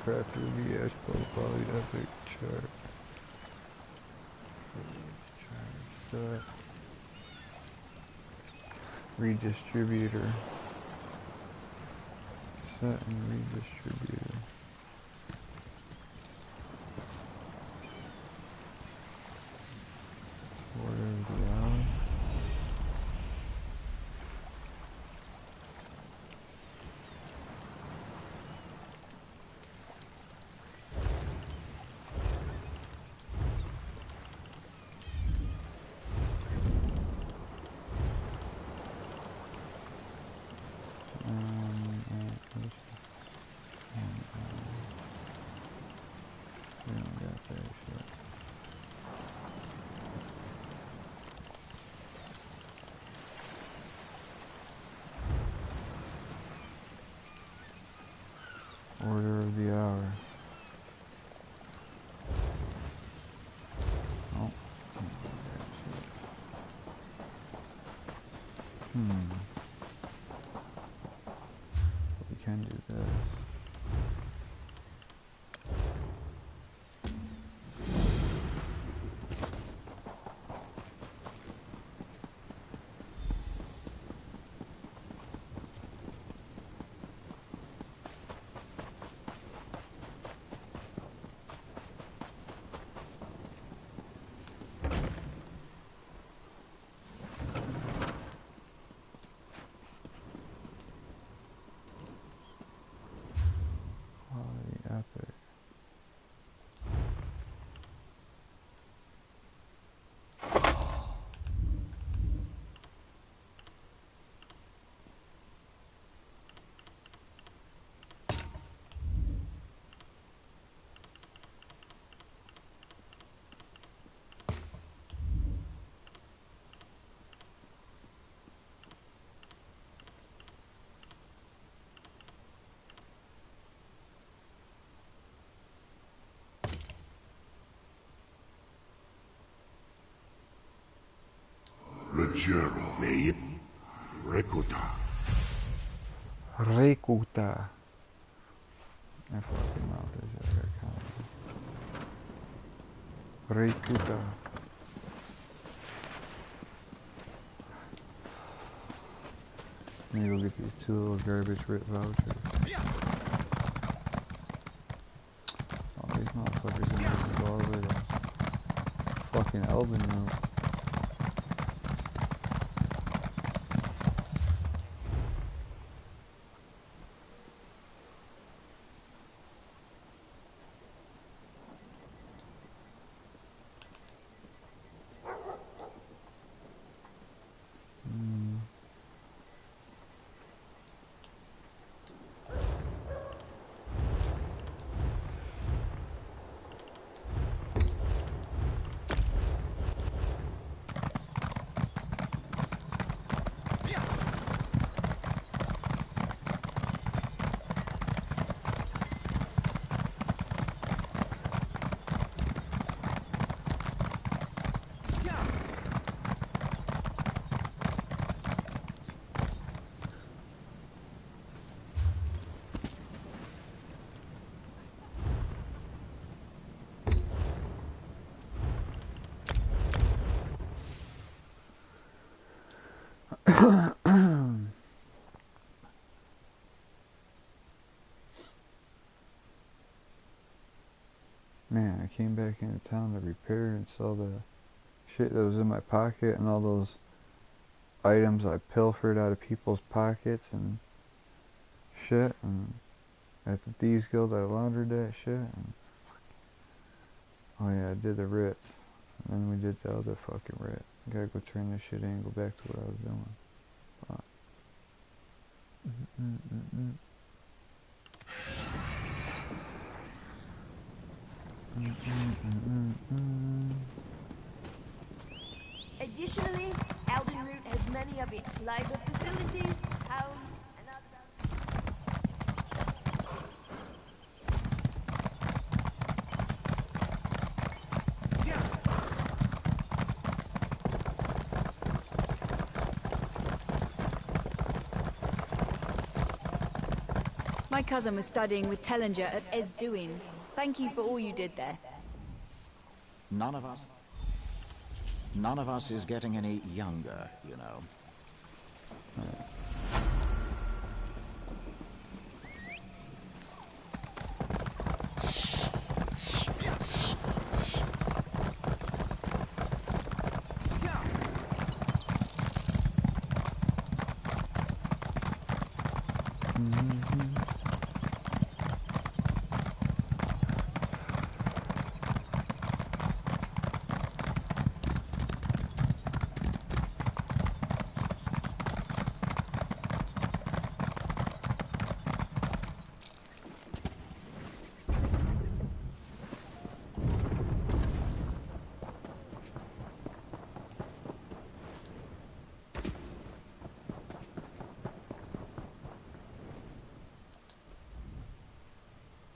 Craft VS profile epic chart. Stuff. Redistributor. Set and redistribute. Order of the hour. Oh. We can do this. Epic. Ruggiero, me Rekuta. Rekuta. My fucking mouth is very common. Rekuta. Maybe we'll get these 2 little garbage rip vouchers. Oh, these motherfuckers are gonna go all the way to fucking Elden Room. Man, I came back into town to repair and saw the shit that was in my pocket and all those items I pilfered out of people's pockets and shit, and at the Thieves Guild I laundered that shit, and oh yeah, I did the Ritz, and then we did the other fucking Rit. I gotta go turn this shit in and go back to what I was doing. Fuck. Additionally, Eldenroot has many of its labor facilities, homes, and other... My cousin was studying with Tellinger at Esduin. Thank you for all you did there. None of us is getting any younger, you know.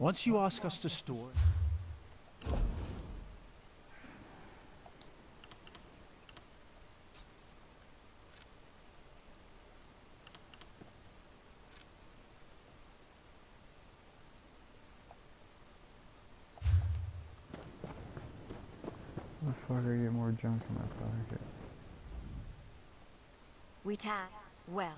Once you ask us to store... How the fuck do I get more junk in my pocket? We tan well.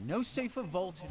No safer vault in...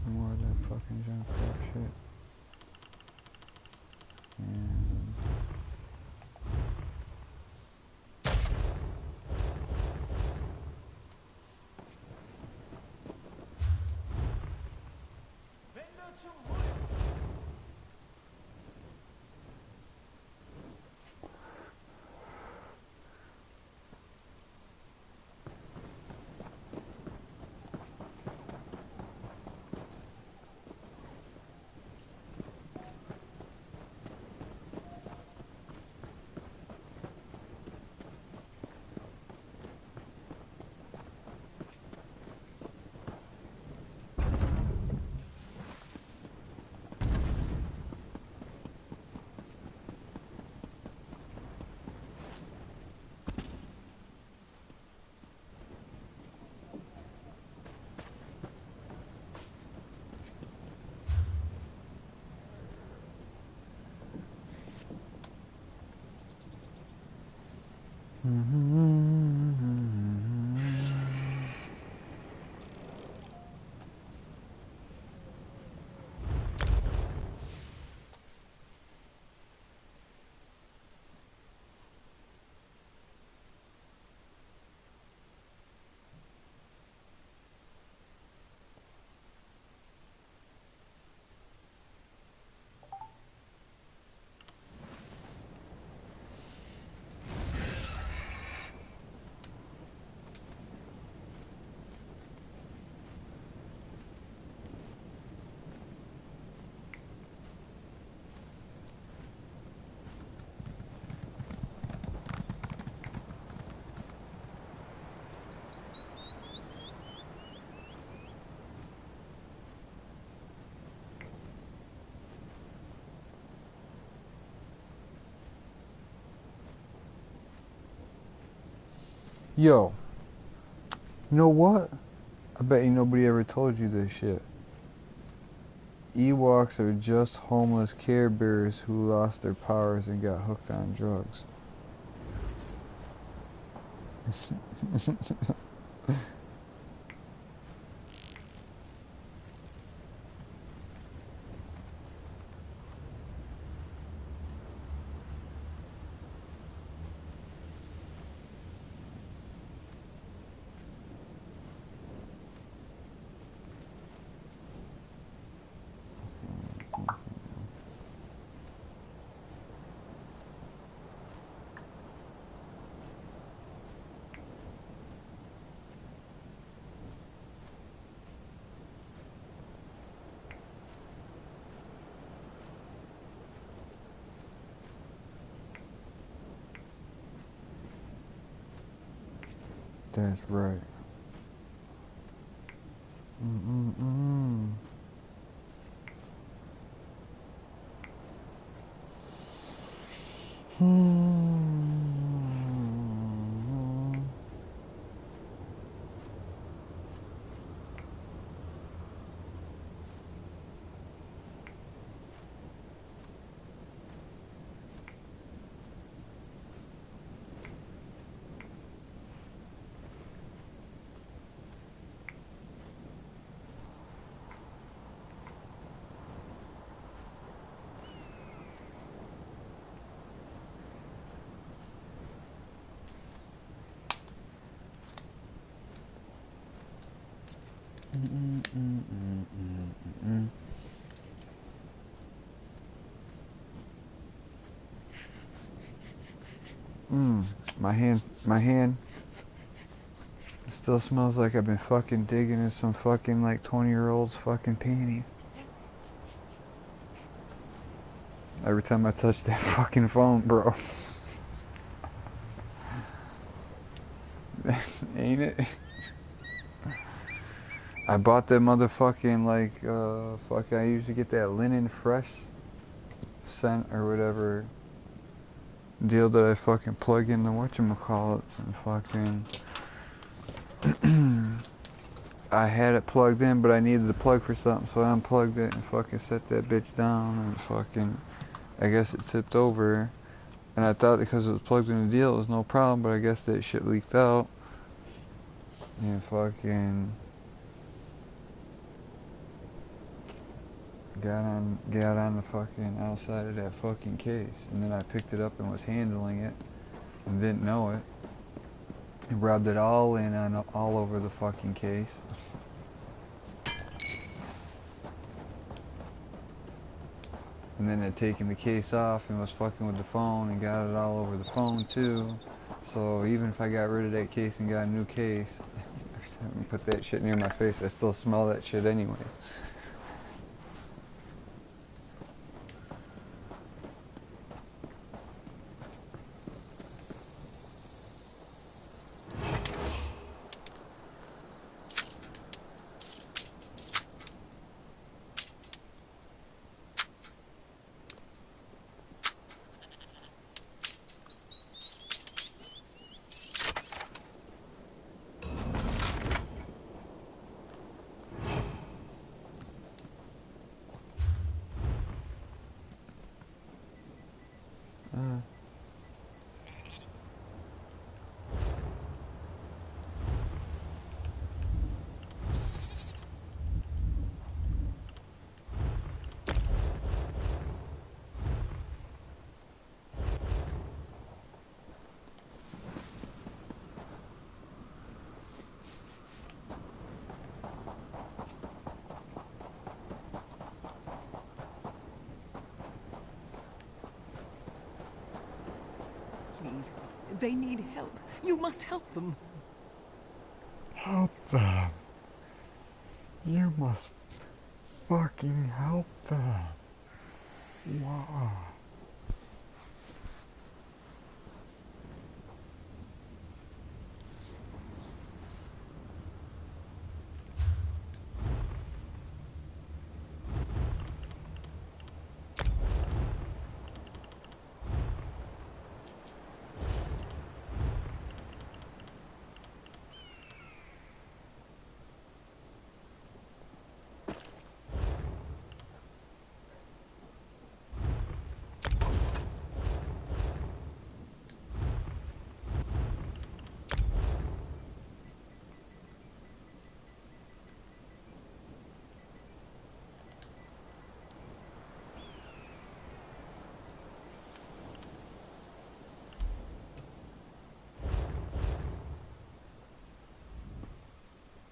More of that fucking junk crap shit. And yo, you know what? I bet you nobody ever told you this shit. Ewoks are just homeless Care Bears who lost their powers and got hooked on drugs. That's right. Mm-mm-mm. My hand still smells like I've been fucking digging in some fucking like 20-year-old's fucking panties. Every time I touch that fucking phone, bro. Ain't it? I bought that motherfucking like I used to get that linen fresh scent or whatever deal that I fucking plug in the whatchamacallits and fucking I had it plugged in, but I needed the plug for something, so I unplugged it and fucking set that bitch down and fucking I guess it tipped over, and I thought because it was plugged in the deal it was no problem, but I guess that shit leaked out and fucking got on the fucking outside of that fucking case, and then I picked it up and was handling it and didn't know it and rubbed it all in on all over the fucking case. And then I'd taken the case off and was fucking with the phone and got it all over the phone too. So even if I got rid of that case and got a new case, and put that shit near my face, I still smell that shit anyways. Please, they need help. You must help them. Help them. You must fucking help them. Wow.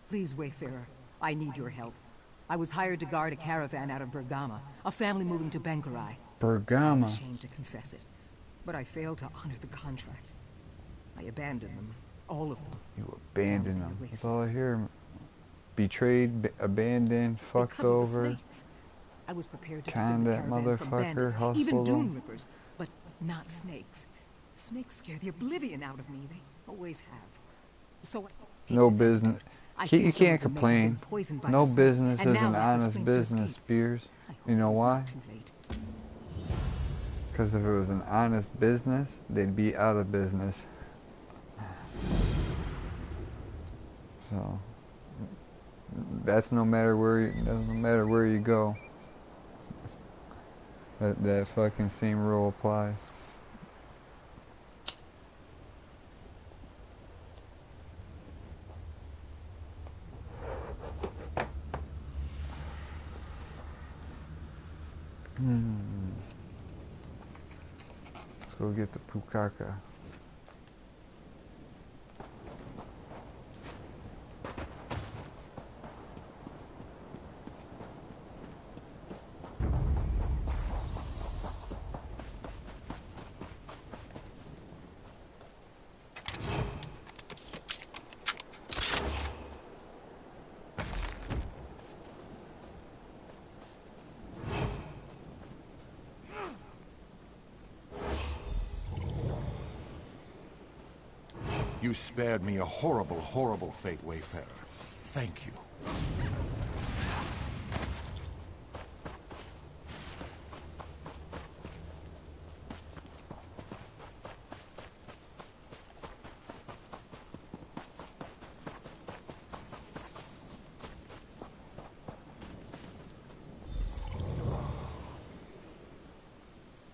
Please, Wayfarer, I need your help. I was hired to guard a caravan out of Bergama, a family moving to Bankarai. Bergama. I'm ashamed to confess it, but I failed to honor the contract. I abandoned them, all of them. You abandoned them. That's all I hear. Betrayed, abandoned, fucked Because over. of the snakes. I was prepared to Conned defend the that caravan from bandits, motherfucker, even hustled dune him. rippers, but not snakes. Snakes scare the oblivion out of me. They always have. So No business. I You feel some can't of them may have complain. been poisoned by No the smokes, business and is now an have the honest strength to business, escape. Spears. You know It's why? not too late. Because if it was an honest business, they'd be out of business. So that's no matter where you go. That fucking same rule applies. Let's go get the pukaka. You spared me a horrible, horrible fate, Wayfarer. Thank you.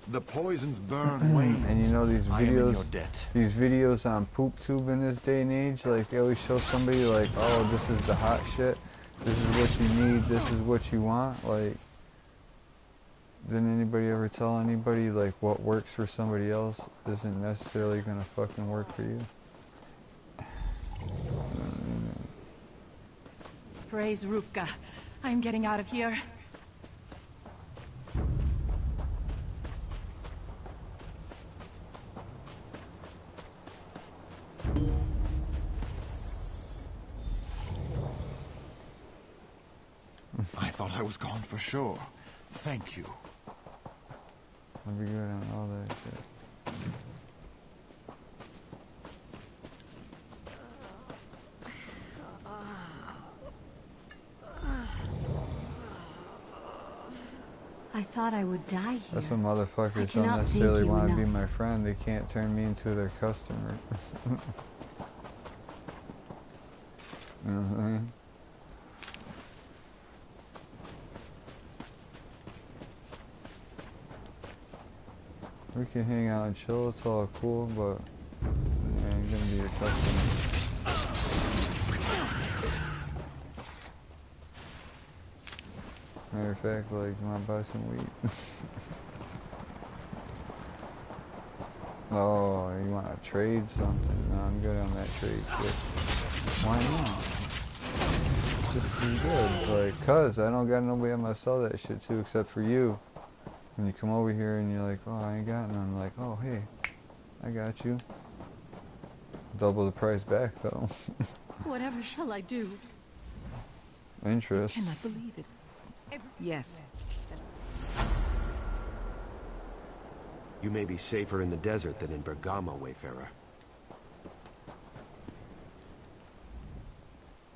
The poisons burn waves. And you know these I am in videos, your debt. these videos on PoopTube in this day and age, like they always show somebody like, oh, this is the hot shit, this is what you need, this is what you want. Like, didn't anybody ever tell anybody like what works for somebody else isn't necessarily gonna fucking work for you? Praise Rupka. I'm getting out of here. I thought I was gone for sure. Thank you. I'll be good on all that shit. I thought I would die here. That's what motherfuckers don't cannot thank necessarily you want to be enough. my friend. They can't turn me into their customer. You know what I mean? We can hang out and chill, it's all cool, but I ain't gonna be your customer. Matter of fact, like, you wanna buy some weed? Oh, you wanna trade something? No, I'm good on that trade shit. Why not? It's just pretty good. Like, cause I don't got nobody I'm gonna sell that shit to except for you. When you come over here and you're like, oh, I ain't got none. I'm like, oh, hey, I got you. Double the price back, though. Whatever shall I do? Interest. I cannot believe it. Yes. You may be safer in the desert than in Bergamo, Wayfarer.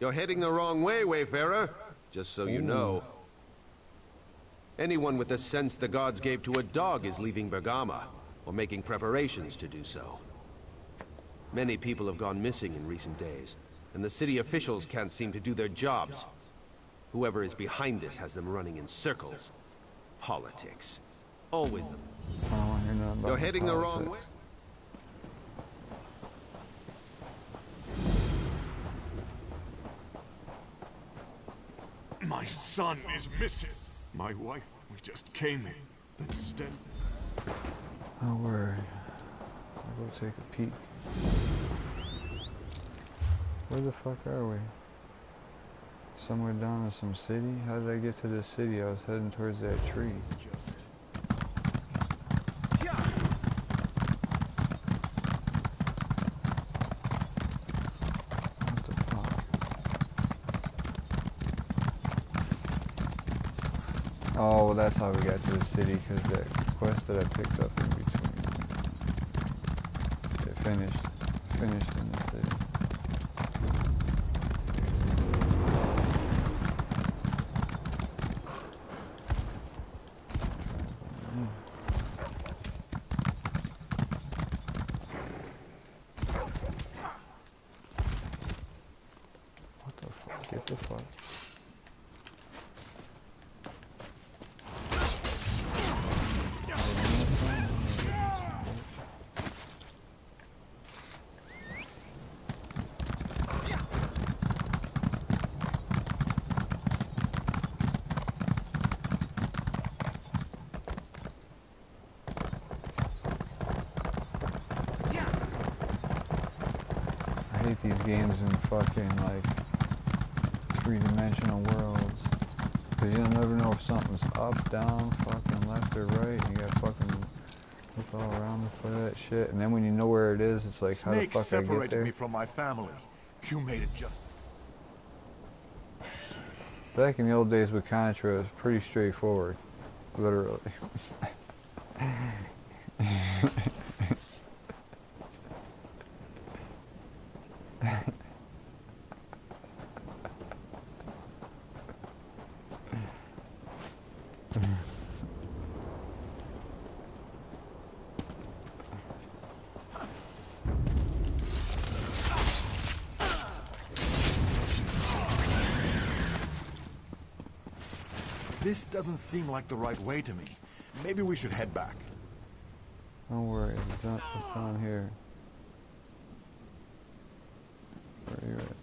You're heading the wrong way, Wayfarer. Just so you know. Anyone with the sense the gods gave to a dog is leaving Bergamo, or making preparations to do so. Many people have gone missing in recent days, and the city officials can't seem to do their jobs. Whoever is behind this has them running in circles. Politics. Always the... I don't want to hear nothing about You're heading the wrong politics. way. My son is missing. My wife, we just came in. Instead... Oh, word. I'll go take a peek. Where the fuck are we? Somewhere down in some city? How did I get to this city? I was heading towards that tree. What the fuck? Oh, well, that's how we got to the city, because that quest that I picked up in between, it finished in the city. Get the fuck. I hate these games in fucking like three-dimensional worlds. Cause you'll never know if something's up, down, fucking left or right. You gotta fucking look all around for that shit. And then when you know where it is, it's like, how the Snake fuck I get separated there? me from my family. You made it just. Back in the old days with Contra, it was pretty straightforward. Literally. This doesn't seem like the right way to me. Maybe we should head back. Don't worry, it's down here. Where are you at?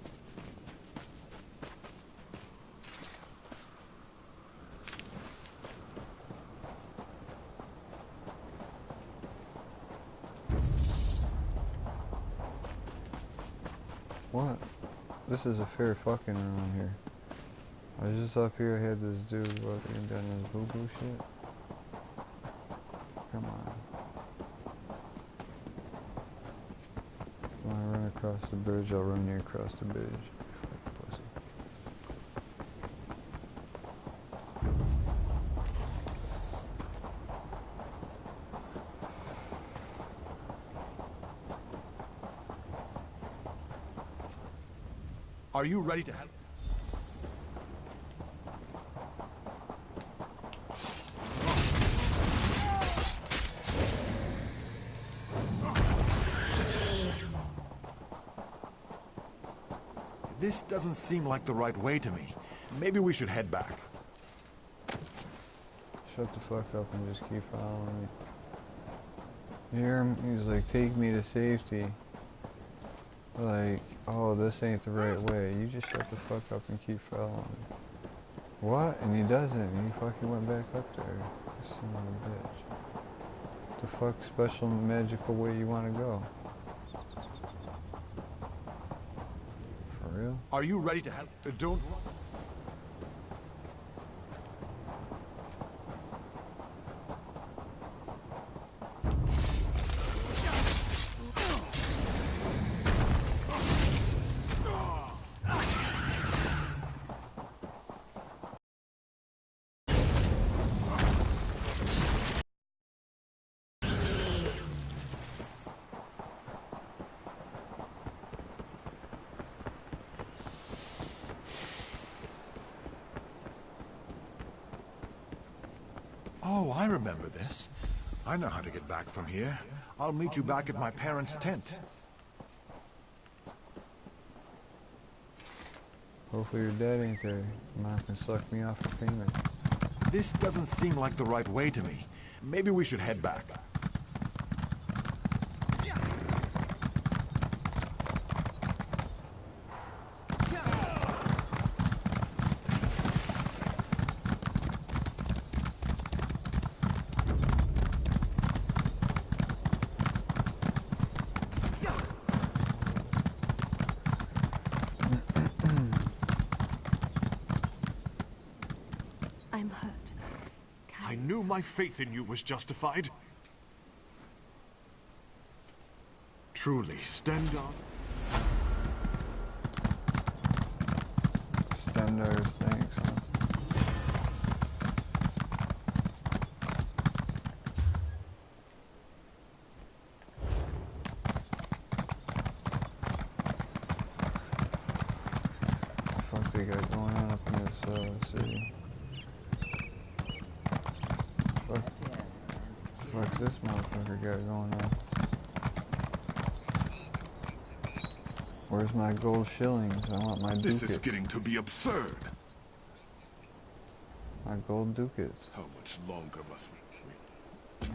What? This is a fair fucking around here. I was just up here, I had this dude fucking done this boo-boo shit. Come on. When I run across the bridge, I'll run you across the bridge. Pussy. Are you ready to help? This doesn't seem like the right way to me. Maybe we should head back. Shut the fuck up and just keep following me. You hear him? He's like, take me to safety. Like, oh, this ain't the right way. You just shut the fuck up and keep following me. What? And he doesn't. He fucking went back up there. Son of a bitch. The fuck special magical way you want to go? For real? Are you ready to help? Don't. Oh, I remember this. I know how to get back from here. I'll meet you back at my parents' tent. Hopefully your dad ain't there. Mom can suck me off for payment. This doesn't seem like the right way to me. Maybe we should head back. I'm hurt. I knew my faith in you was justified. Truly, stand on. Standards, thanks. Huh? What the fuck they got going on up in this city? What's this motherfucker got going on? Where's my gold shillings? I want my ducats. This is getting to be absurd. My gold ducats. How much longer must we wait?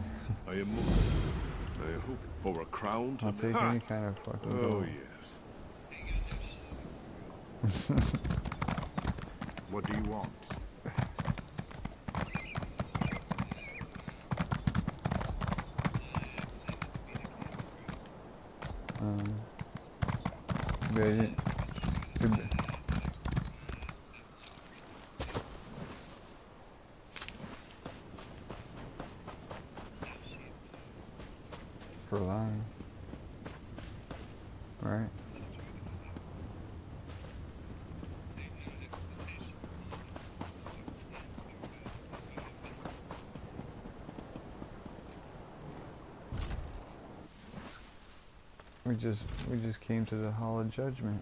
I am moving. I hope for a crown to... I'll take any kind of fucking gold. Oh, yes. What do you want? Too bad. For lying. Right? We just came to the Hall of Judgment.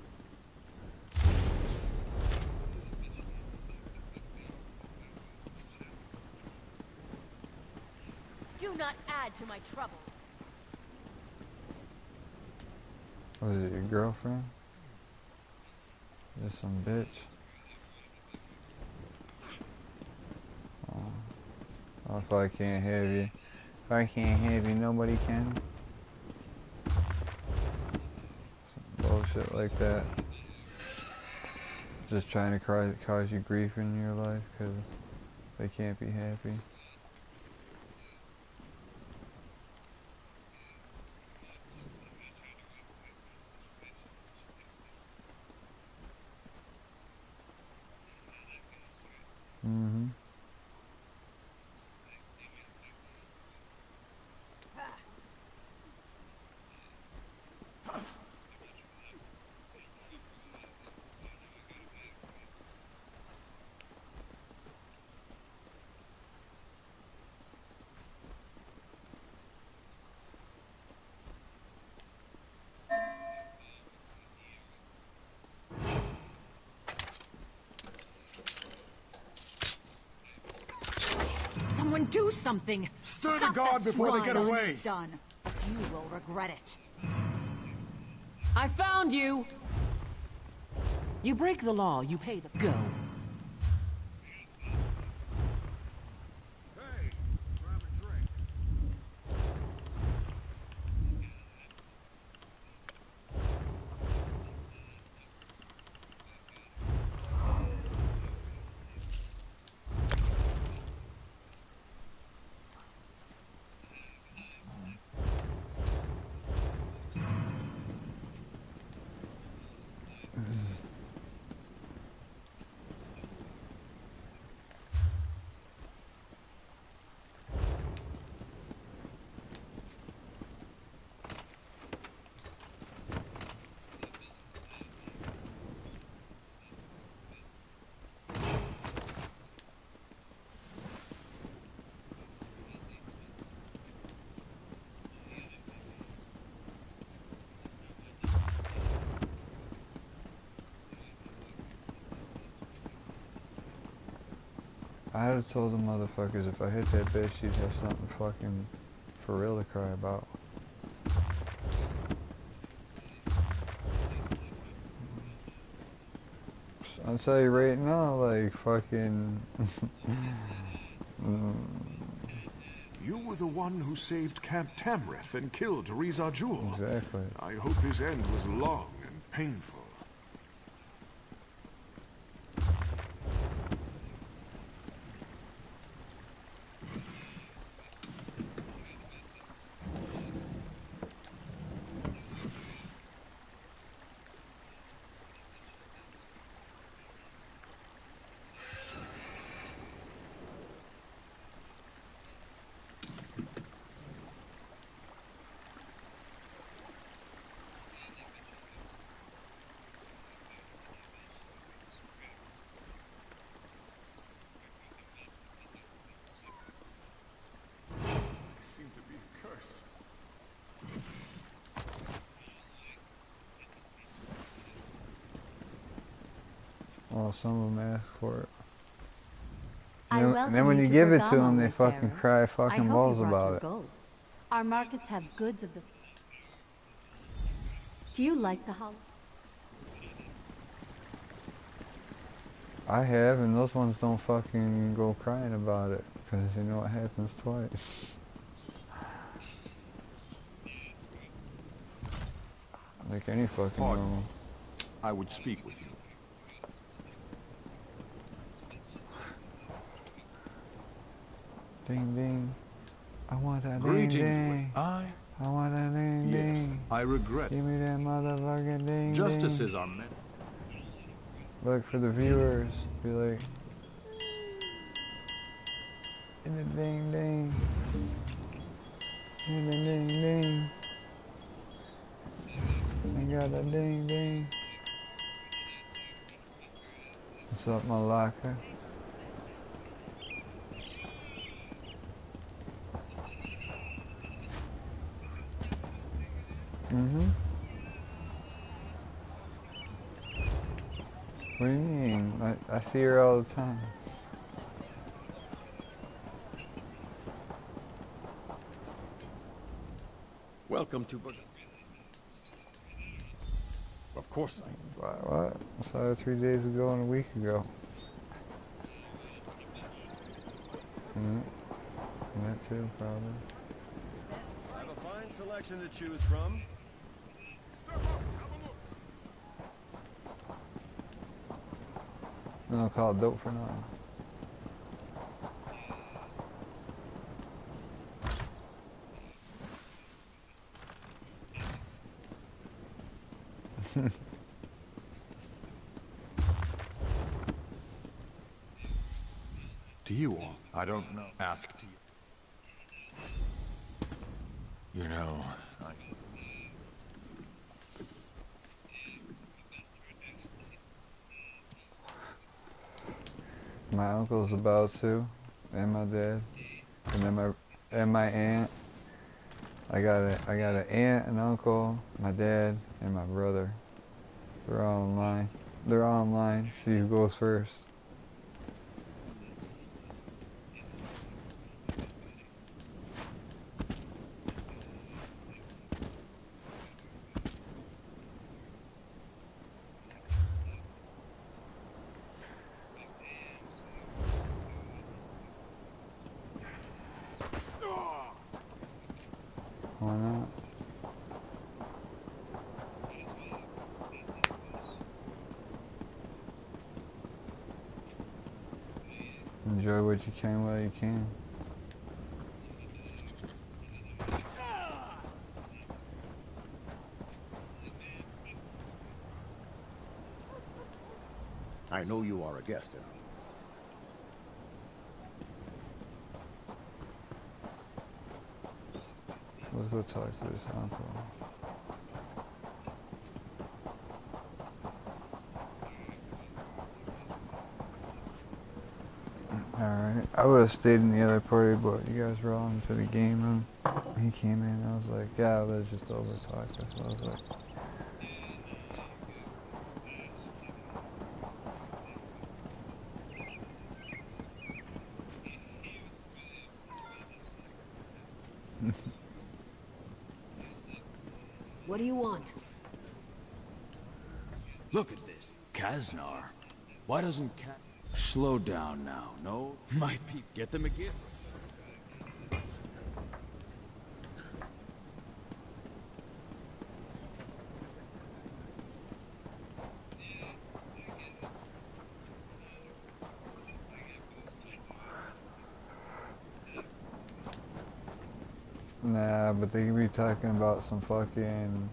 Do not add to my troubles. Was it your girlfriend? Just some bitch. Oh, if I can't have you. If I can't have you, nobody can. Some bullshit like that. Just trying to cause you grief in your life because they can't be happy. Mm-hmm. Someone do something! Stir the guard before they get away! It's done. You will regret it. I found you! You break the law, you pay the... Go. I would have told the motherfuckers if I hit that bitch, she'd have something fucking for real to cry about. I'll tell you right now, like, fucking... You were the one who saved Camp Tamrith and killed Riza Jul. Exactly. I hope his end was long and painful. Well, some of them ask for it. And then when you give it to them, they fucking cry Pharaoh. fucking balls about it. Gold. Our markets have goods of the... Do you like the hollow? I have, and those ones don't fucking go crying about it, because you know it happens twice. Like any fucking normal. I would speak with you. Ding ding. I want that Greetings, ding ding. I want that ding ding. I regret. Give me that motherfucking ding Justices ding. are meant. Look for the viewers. Be like, in the ding ding. In the ding ding. I got a ding ding. What's up, my locker? Mm-hmm. What do you mean? I see her all the time. Welcome to Berg. Of course I. What? I saw her 3 days ago and a week ago. That too, probably. I have a fine selection to choose from. I don't call it dope for nothing. To you all, I don't know. Ask to you. You know, My uncle's about to, and my dad, and then my aunt. I got an aunt, an uncle, my dad, and my brother. They're all online. They're all online. See who goes first. Why not? Enjoy what you can while you can. I know you are a guest. Let's go talk to this uncle. Alright, I would have stayed in the other party, but you guys were all into the game room. He came in, I was like, yeah, let's just over talk. That's what I was like. What do you want? Look at this. Kaznar. Why doesn't slow down now? No? My people. Get them a gift. Nah, but they could be talking about some fucking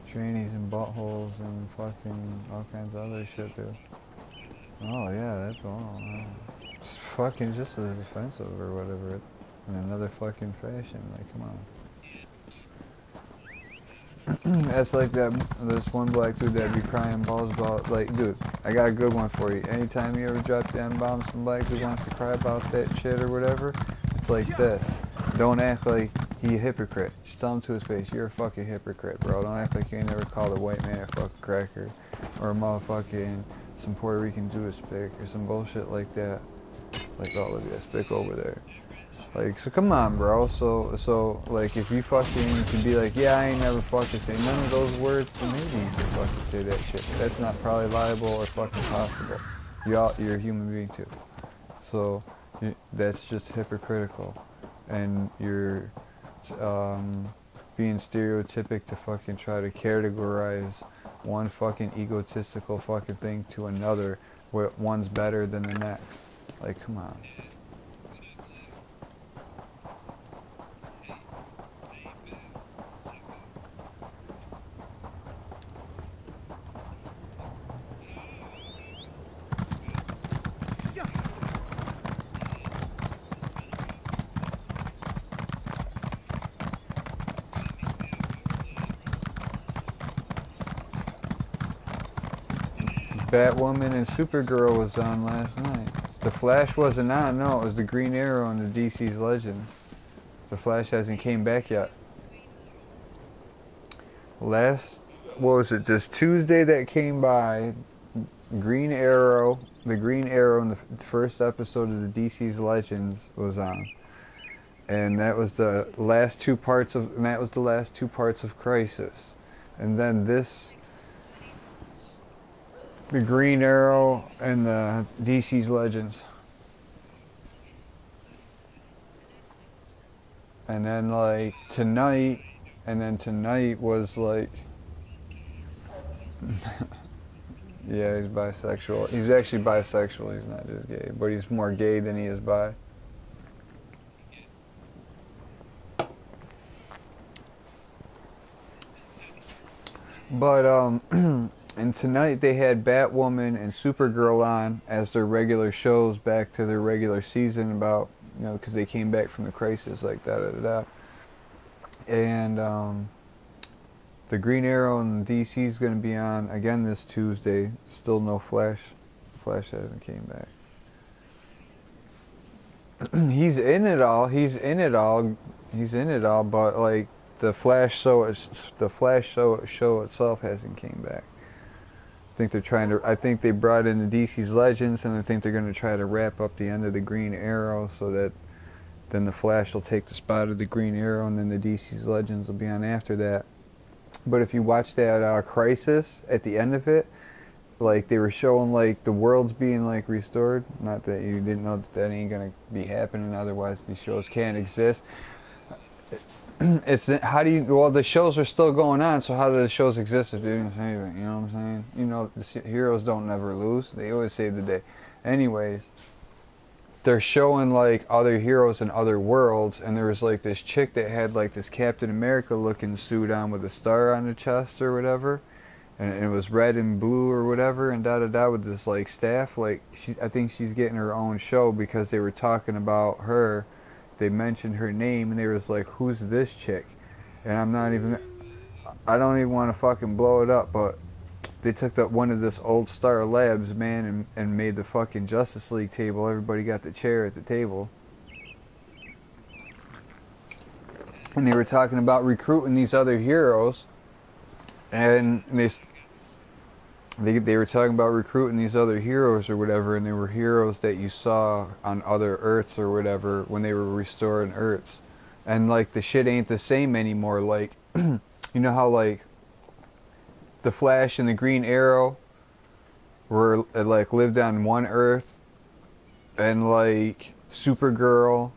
trannies and buttholes and fucking all kinds of other shit too. Oh yeah, that's all. It's fucking just as offensive or whatever in another fucking fashion. Like, come on. That's like that. This one black dude that be crying balls about. Like, dude, I got a good one for you. Anytime you ever drop the M-bomb, some black dude wants to cry about that shit or whatever, it's like this. Don't act like he a hypocrite. Just tell him to his face, you're a fucking hypocrite, bro. Don't act like you ain't never called a white man a fucking cracker. Or a motherfucking, some Puerto Rican dude a spick, or some bullshit like that. Like, oh, look at that spick over there. Like, so come on, bro. So, like, if you fucking can be like, yeah, I ain't never fucking say none of those words, then maybe you can fucking say that shit. That's not probably liable or fucking possible. You're a human being too. So that's just hypocritical, and you're being stereotypic to fucking try to categorize one fucking egotistical fucking thing to another, where one's better than the next. Like, come on. Batwoman and Supergirl was on last night. The Flash wasn't on, no, it was the Green Arrow and the DC's Legends. The Flash hasn't came back yet. What was it, this Tuesday that came by, Green Arrow, the Green Arrow in the first episode of the DC's Legends was on. And that was the last two parts of, Crisis. And then the Green Arrow and the DC's Legends. And then like tonight was like yeah, he's bisexual. He's actually bisexual, he's not just gay, but he's more gay than he is bi. But and tonight they had Batwoman and Supergirl on as their regular shows, back to their regular season, about, you know, because they came back from the Crisis, like da. And the Green Arrow and DC is going to be on again this Tuesday. Still no Flash. Flash hasn't came back. He's in it all. But like the Flash show itself hasn't came back. I think they brought in the DC's Legends, and I think they're going to try to wrap up the end of the Green Arrow, so that then the Flash will take the spot of the Green Arrow, and then the DC's Legends will be on after that. But if you watch that Crisis, at the end of it, like they were showing like the world's being like restored. Not that you didn't know that ain't going to be happening, otherwise these shows can't exist. The shows are still going on, so how do the shows exist if they didn't say anything? You know what I'm saying? You know, the heroes don't never lose. They always save the day. Anyways, they're showing like other heroes in other worlds, and there was like this chick that had like this Captain America looking suit on with a star on the chest or whatever, and it was red and blue or whatever, and da with this like staff. Like I think she's getting her own show, because they were talking about her. They mentioned her name, and they was like, who's this chick? And I don't even want to fucking blow it up, but they took one of this old Star Labs, man, and made the fucking Justice League table. Everybody got the chair at the table. And they were talking about recruiting these other heroes, and they were talking about recruiting these other heroes or whatever, and they were heroes that you saw on other Earths or whatever when they were restoring Earths. And like the shit ain't the same anymore. Like, you know how like the Flash and the Green Arrow were like lived on one Earth, and like Supergirl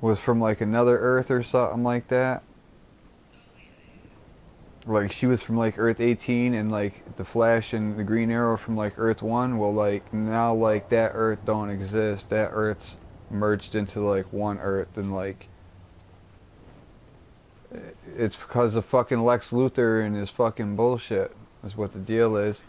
was from like another Earth or something like that. Like she was from like Earth 18, and like the Flash and the Green Arrow from like Earth 1. Well, like now like that Earth don't exist. That Earth's merged into like one Earth, and like it's because of fucking Lex Luthor and his fucking bullshit is what the deal is.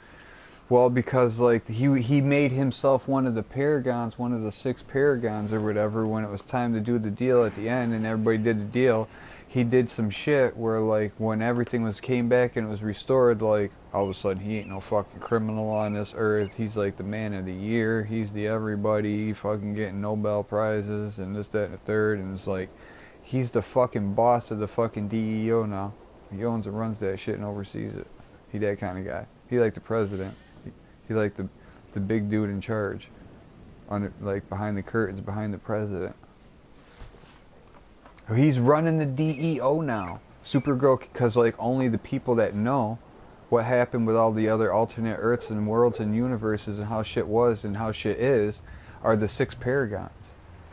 Well, because like he made himself one of the Paragons, one of the 6 Paragons or whatever, when it was time to do the deal at the end, and everybody did the deal. He did some shit where like when everything came back and it was restored, like all of a sudden he ain't no fucking criminal on this earth. He's like the man of the year. He's the everybody, fucking getting Nobel prizes and this, that, and the third. And it's like he's the fucking boss of the fucking DEO now. He owns and runs that shit and oversees it. He that kind of guy. He like the president. He like the big dude in charge, like behind the curtains, behind the president. He's running the DEO now. Supergirl, because like only the people that know what happened with all the other alternate Earths and worlds and universes and how shit was and how shit is are the 6 paragons.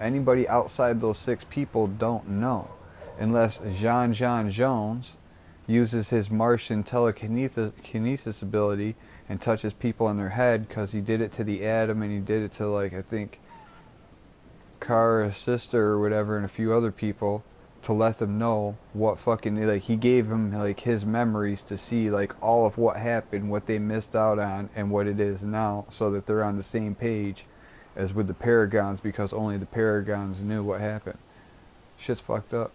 Anybody outside those 6 people don't know. Unless Jean Jones uses his Martian telekinesis ability and touches people in their head, because he did it to the Atom and he did it to, like, I think Kara's sister or whatever and a few other people, to let them know what fucking, like, he gave them, like, his memories to see, like, all of what happened, what they missed out on, and what it is now, so that they're on the same page as with the Paragons, because only the Paragons knew what happened. Shit's fucked up.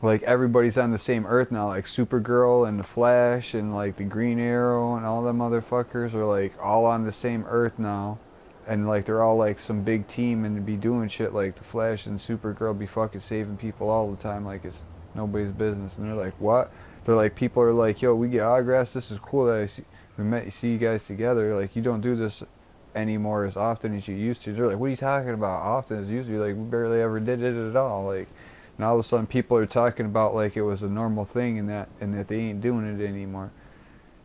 Like, everybody's on the same Earth now, like Supergirl and the Flash and, like, the Green Arrow and all them motherfuckers are, like, all on the same Earth now. And, like, they're all, like, some big team and be doing shit like the Flash and Supergirl be fucking saving people all the time like it's nobody's business. And they're like, what? They're like, people are like, yo, we get autographs, this is cool that we see you guys together. Like, you don't do this anymore as often as you used to. They're like, what are you talking about? Often as usually, like, we barely ever did it at all. Like, and all of a sudden people are talking about like it was a normal thing and that they ain't doing it anymore.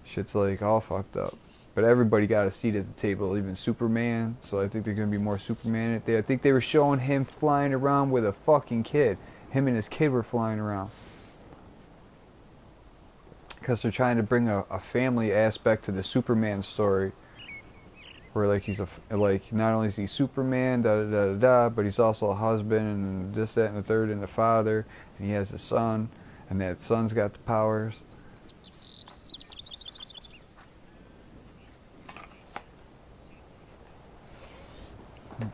Shit's like all fucked up. But everybody got a seat at the table, even Superman. So I think there's gonna be more Superman at there. I think they were showing him flying around with a fucking kid. Him and his kid were flying around. Because they're trying to bring a family aspect to the Superman story. Where like he's not only is he Superman, but he's also a husband and this, that, and the third, and the father, and he has a son, and that son's got the powers.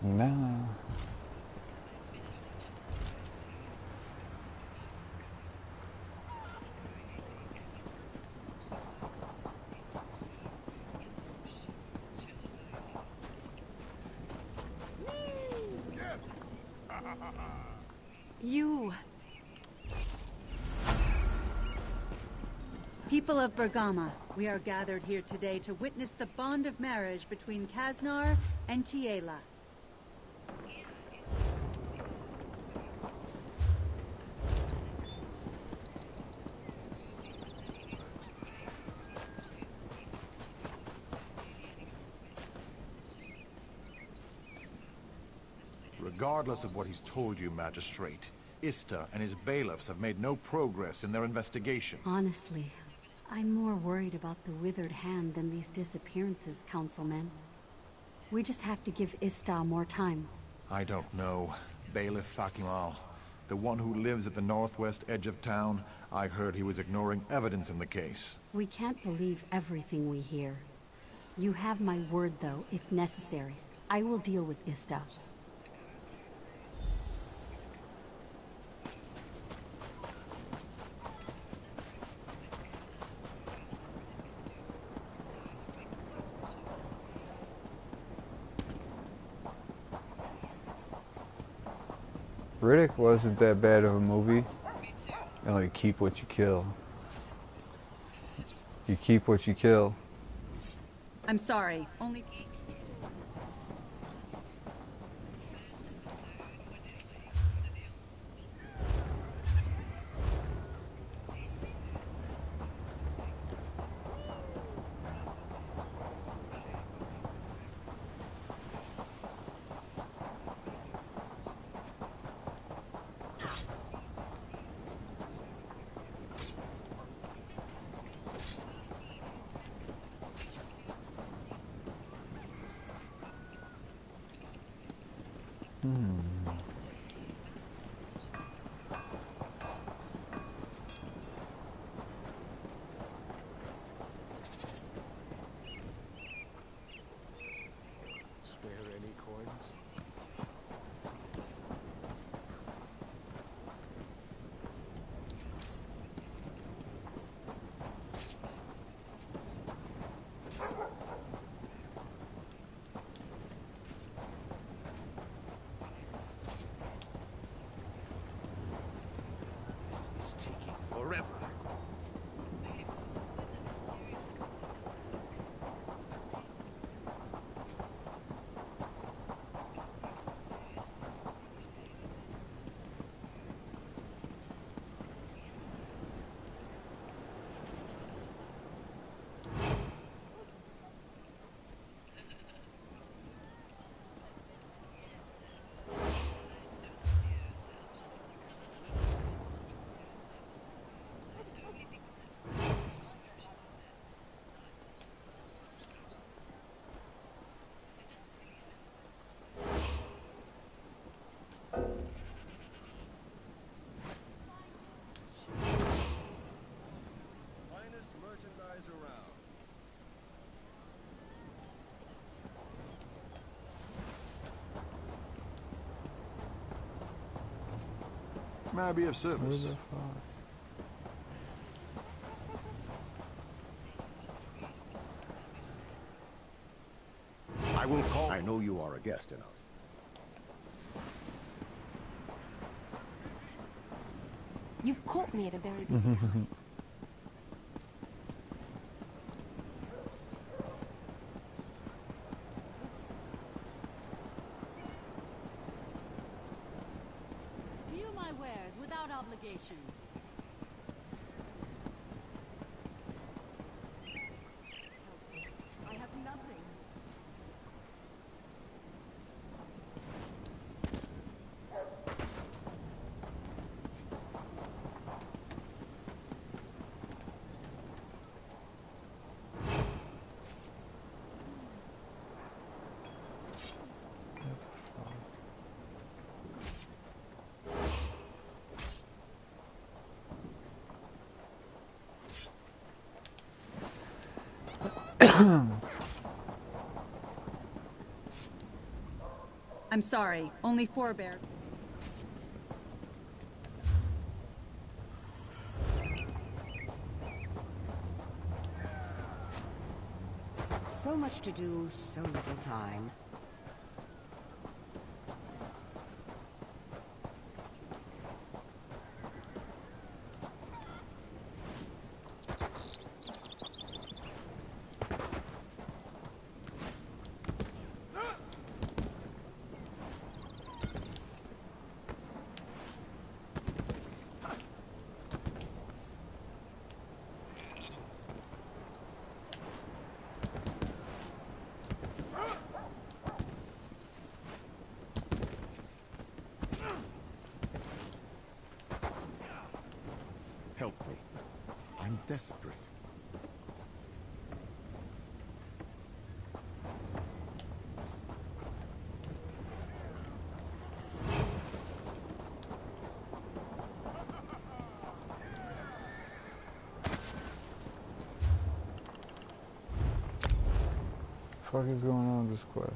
Nah. You... People of Bergama, we are gathered here today to witness the bond of marriage between Kasnar and Tiela. Regardless of what he's told you, Magistrate, Ista and his bailiffs have made no progress in their investigation. Honestly, I'm more worried about the withered hand than these disappearances, Councilman. We just have to give Ista more time. I don't know. Bailiff Fakimal, the one who lives at the northwest edge of town, I heard he was ignoring evidence in the case. We can't believe everything we hear. You have my word, though, if necessary. I will deal with Ista. Riddick wasn't that bad of a movie. And like, keep what you kill. You keep what you kill. I'm sorry, only... may I be of service? I will call. I know you are a guest in ours. You've caught me at a very busy time. View my wares without obligation. I have nothing. I'm sorry, only 4 bear. So much to do, so little time. Help me. I'm desperate. What the fuck is going on with this quest?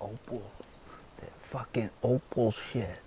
Opal. That fucking opal shit.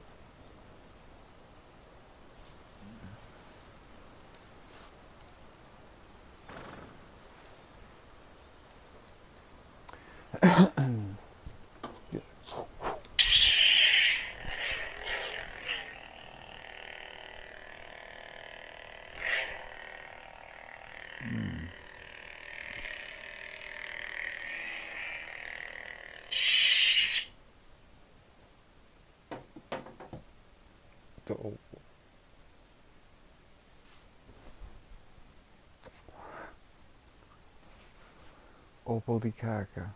The opal. Opal di caca.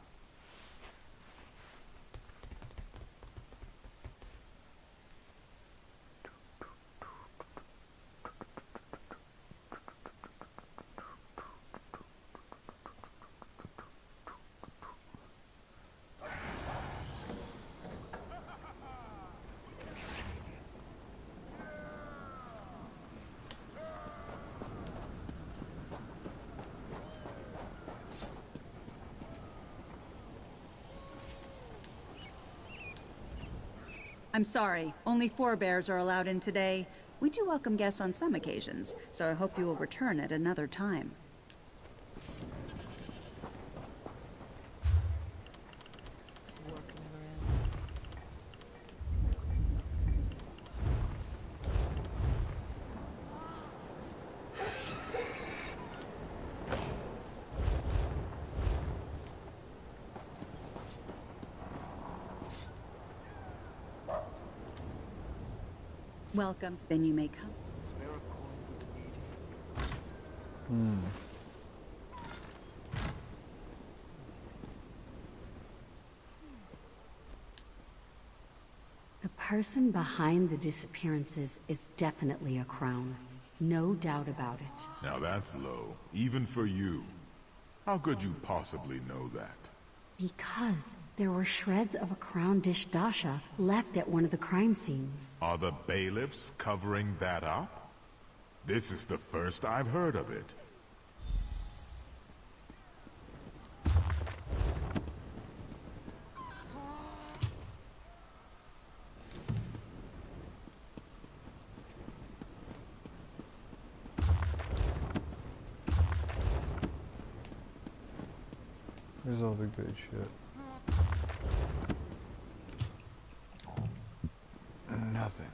I'm sorry, only forebears are allowed in today. We do welcome guests on some occasions, so I hope you will return at another time. Welcome. Then you may come. The person behind the disappearances is definitely a crown. No doubt about it. Now that's low, even for you. How could you possibly know that? Because there were shreds of a crown dish dasha left at one of the crime scenes. Are the bailiffs covering that up? This is the first I've heard of it. Where's all the good shit? Nothing.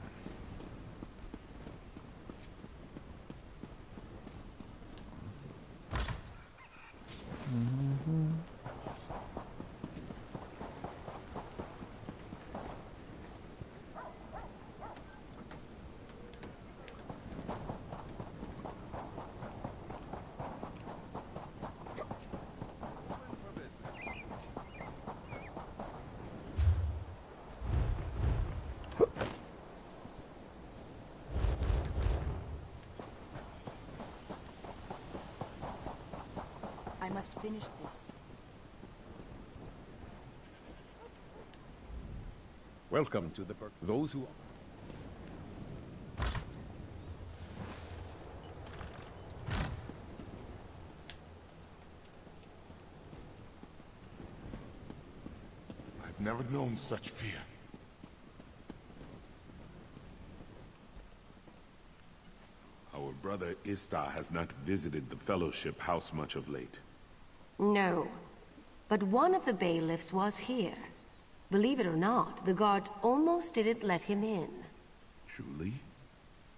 I must finish this. Welcome to the those who... I've never known such fear. Our brother Istar has not visited the Fellowship House much of late. No, but one of the bailiffs was here. Believe it or not, the guards almost didn't let him in. Truly?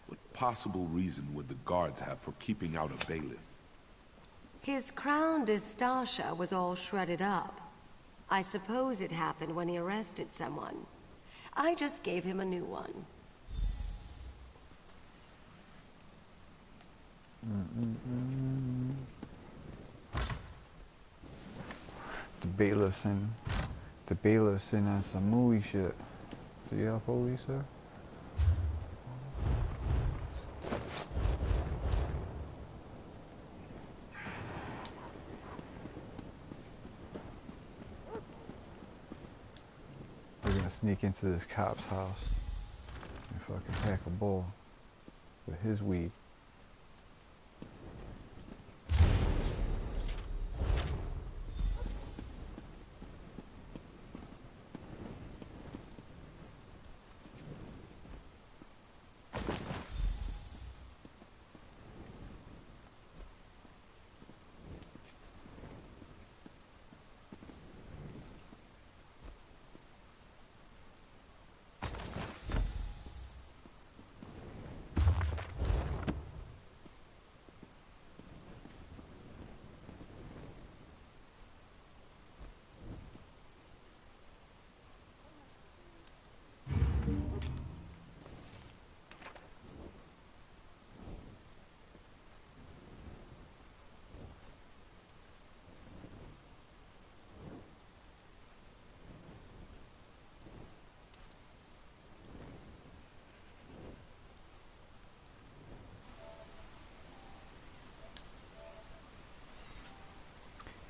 What possible reason would the guards have for keeping out a bailiff? His crown Distasha was all shredded up. I suppose it happened when he arrested someone. I just gave him a new one. The bailiffs in on some movie shit. See how police are? We're gonna sneak into this cop's house and fucking pack a bowl with his weed.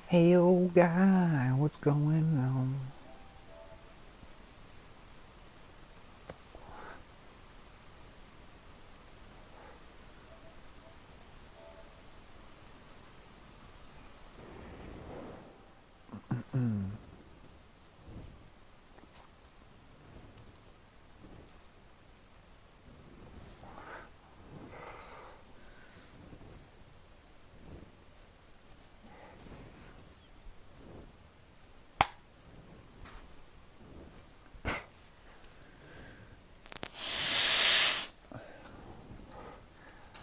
Hey old guy, what's going on?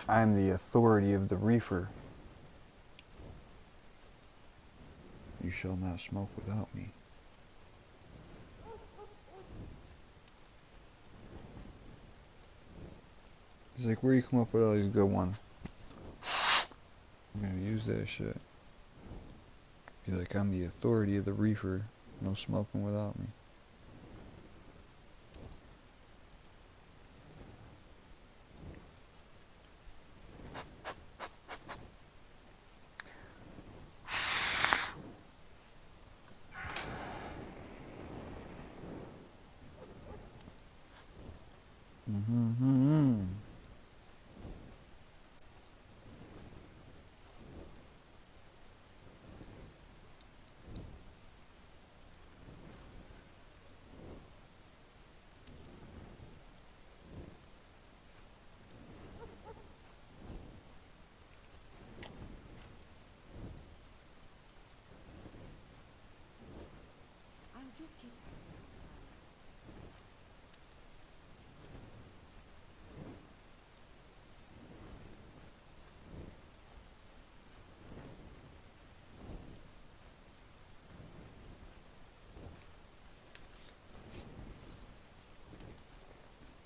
I am the authority of the reefer. You shall not smoke without me. He's like, where you come up with all these good ones? I'm gonna use that shit. He's like, I'm the authority of the reefer. No smoking without me. Mm-hmm.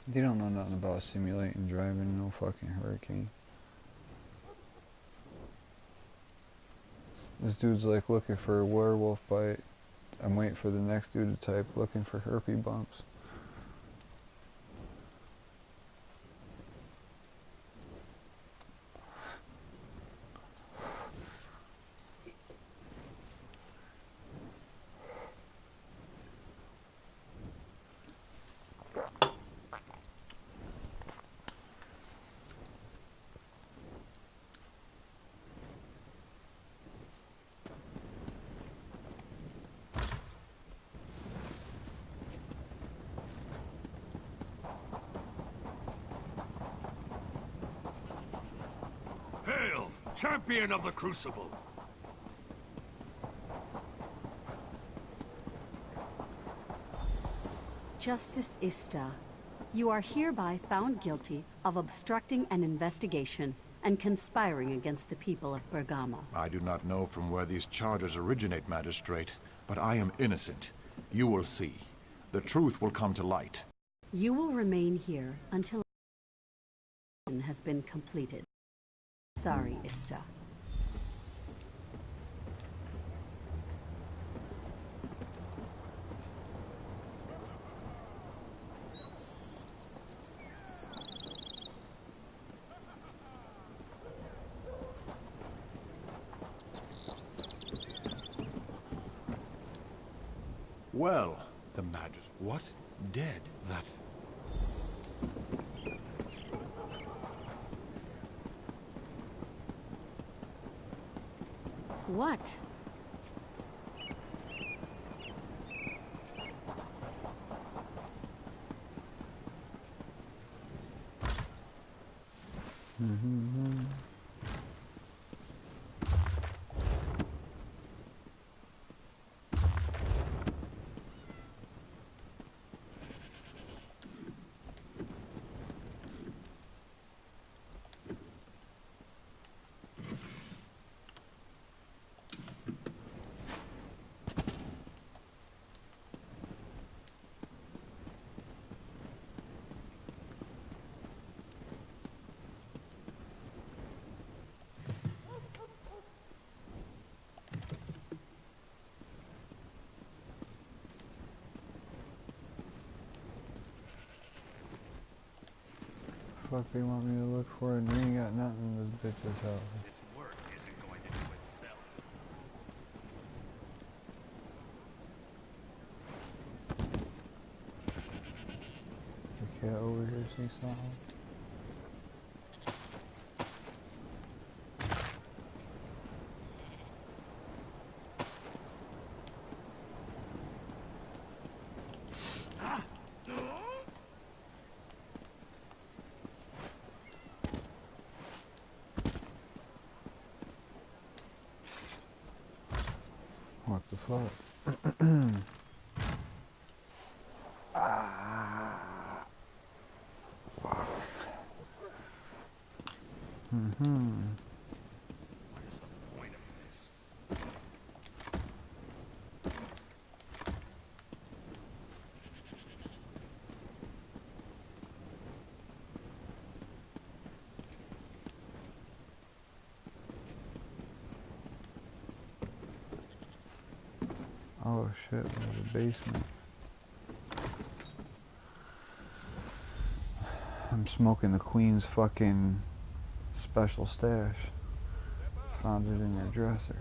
They don't know nothing about simulating driving no fucking hurricane. This dude's like looking for a werewolf bite. I'm waiting for the next dude to type looking for herpes bumps. Hail, champion of the Crucible! Justice Ista, you are hereby found guilty of obstructing an investigation and conspiring against the people of Bergamo. I do not know from where these charges originate, Magistrate, but I am innocent. You will see. The truth will come to light. You will remain here until has been completed. Sorry, Ista. Well, the Magus... What? Dead? That... What? Fuck they want me to look for and they ain't got nothing in this bitch's house. This work isn't going to do itself. The cat over here sees something. What the fuck? Fuck. Mm-hmm. Oh shit, there's a basement. I'm smoking the Queen's fucking special stash. Found it in her dresser.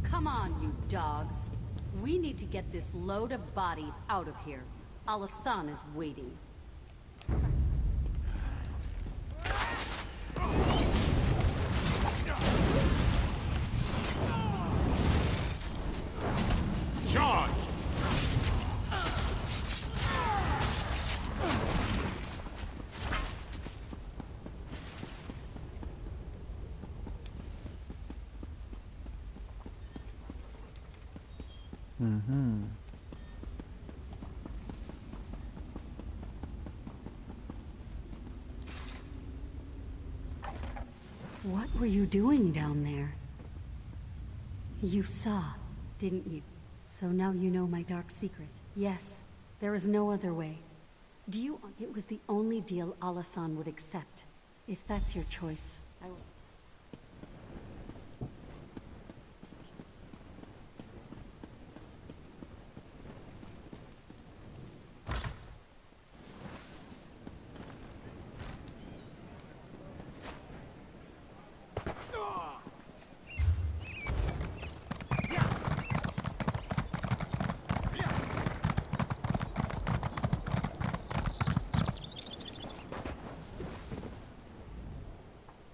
Come on, you dogs. We need to get this load of bodies out of here. Alasan is waiting. Charge! Mm-hmm. What were you doing down there? You saw, didn't you? So now you know my dark secret. Yes, there is no other way. Do you... It was the only deal Alasan would accept. If that's your choice, I will...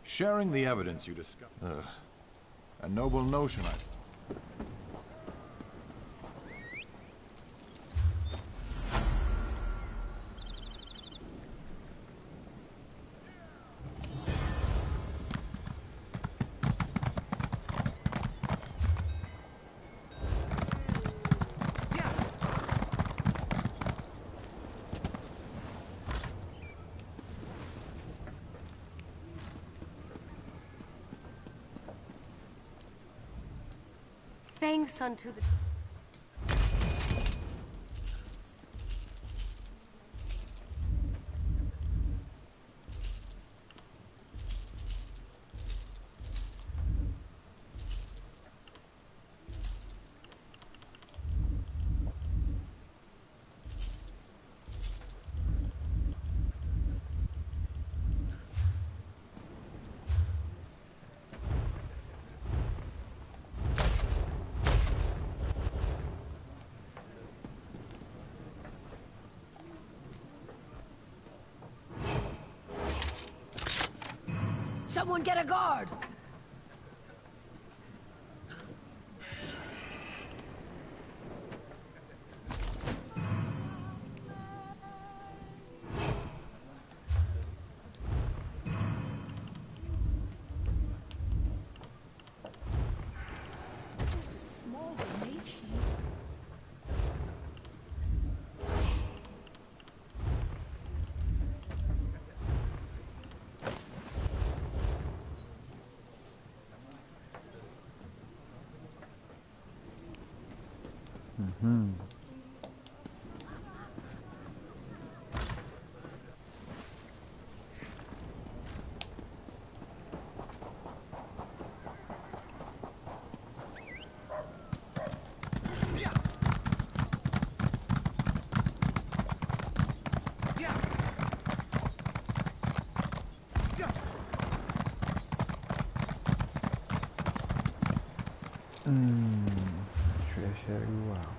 Sharing the evidence you discovered. A noble notion, I... Thanks unto the... Someone get a guard! Small donation. Mm-hmm. Treasure you out.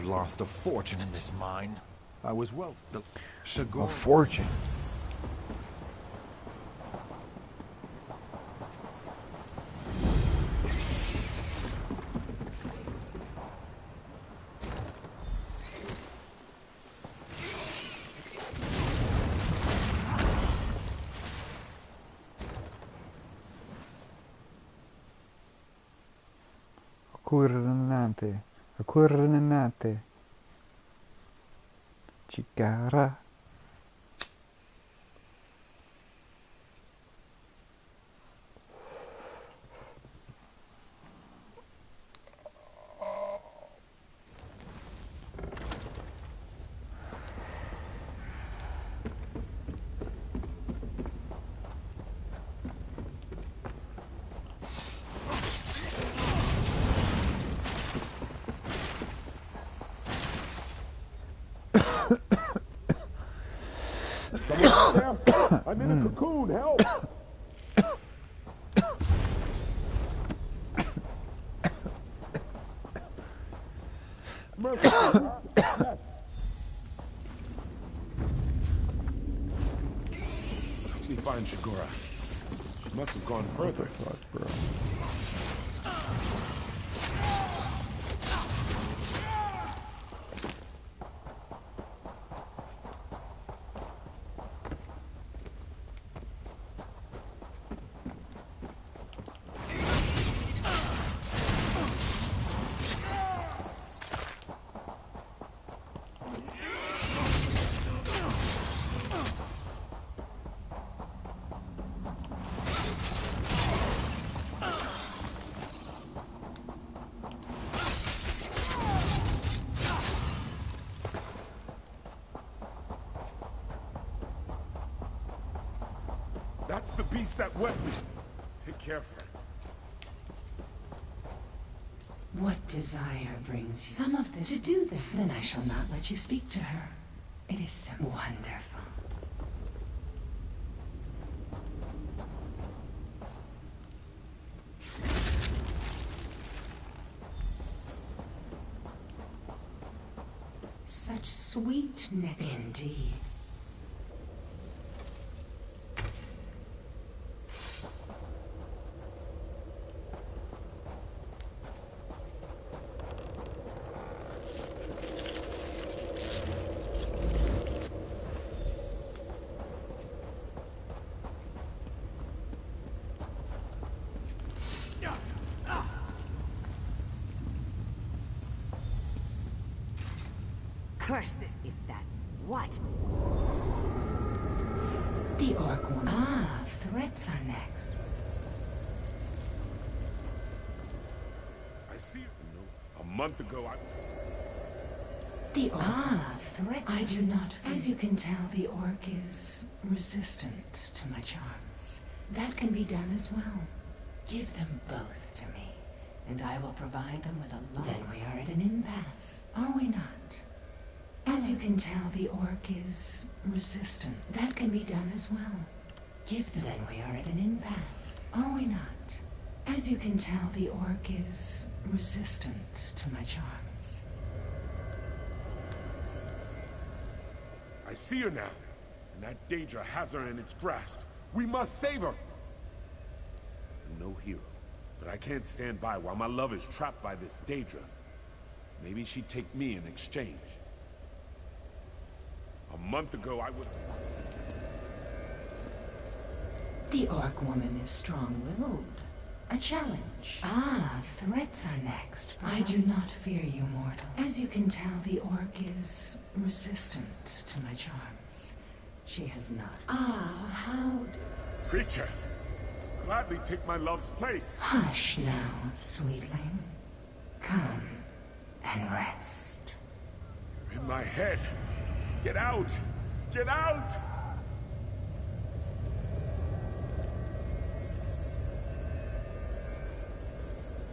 lost a fortune in this mine. I was well... The A fortune. Accordante. Chicara. I'm in a cocoon, help! Mercy, yes. Help me find Shigura. She must have gone further. Fuck, bro. That's the beast that wet me. Take care, friend. What desire brings you? Some of this to do that. Then I shall not let you speak to her. It is so wonderful. Such sweet neck indeed. Curse this if that's what? The orc woman. Ah, threats are next. I see it. A month ago, The orc. Ah, threats. I do not fear. As you can tell, the orc is resistant to my charms. That can be done as well. Give them both to me, and I will provide them with a lot. Then we are at an impasse, are we not? As you can tell, the orc is resistant. That can be done as well. Give them. Then we are at an impasse, are we not? As you can tell, the orc is resistant to my charms. I see her now, and that danger has her in its grasp. We must save her! I'm no hero, but I can't stand by while my love is trapped by this Daedra. Maybe she'd take me in exchange. A month ago, I would... The orc woman is strong-willed. A challenge. Ah, threats are next. I do not fear you, mortal. As you can tell, the orc is resistant to my charms. She has not. Ah, how... Creature! Gladly take my love's place. Hush now, sweetling. Come and rest. You're in my head. Get out! Get out!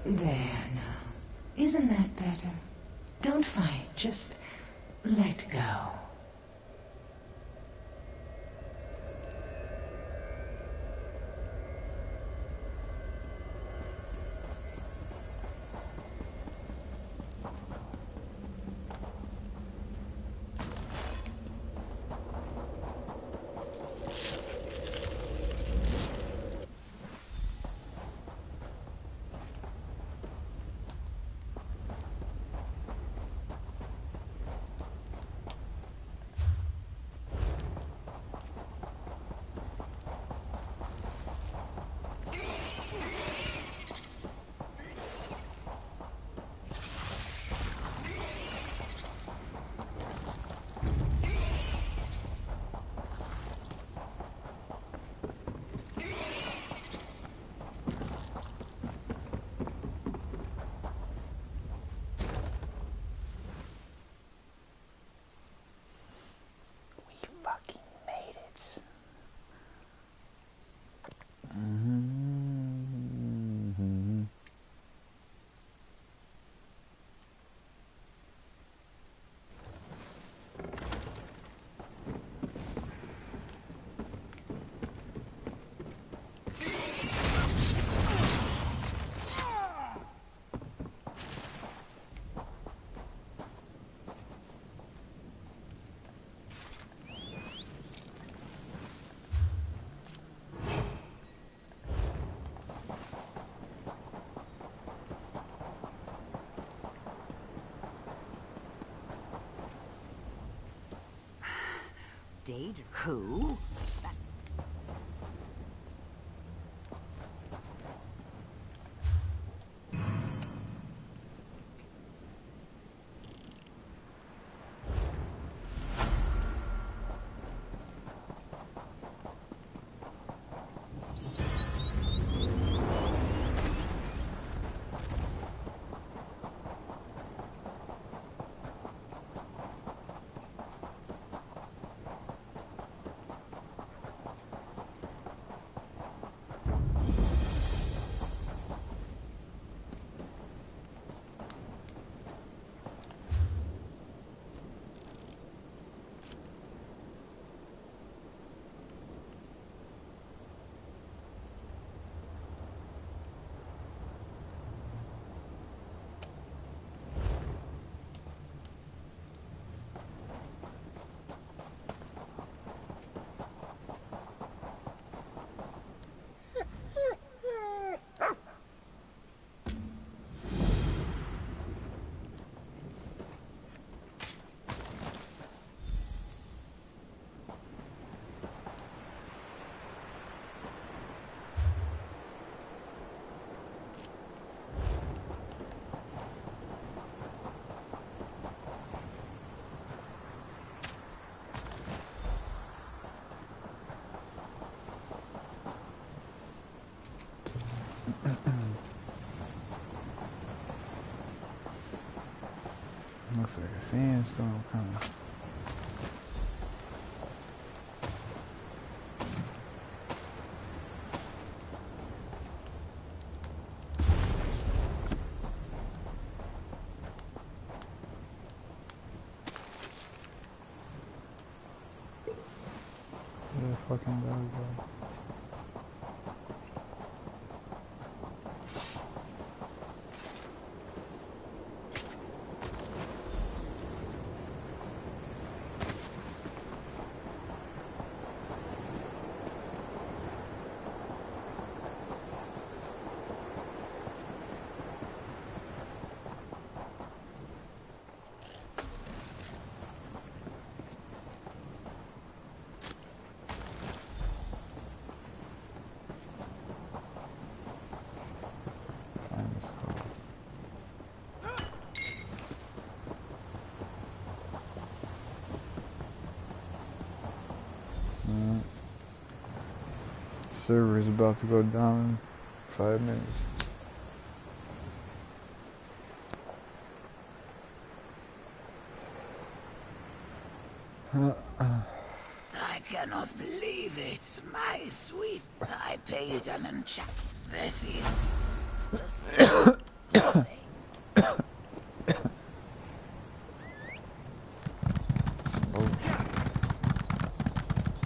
There now. Isn't that better? Don't fight, just let go. Daedra? Who? Looks like a sandstorm coming. Where the fucking dog go? Server's about to go down in 5 minutes. I cannot believe it, my sweet. I paid an enchant. This is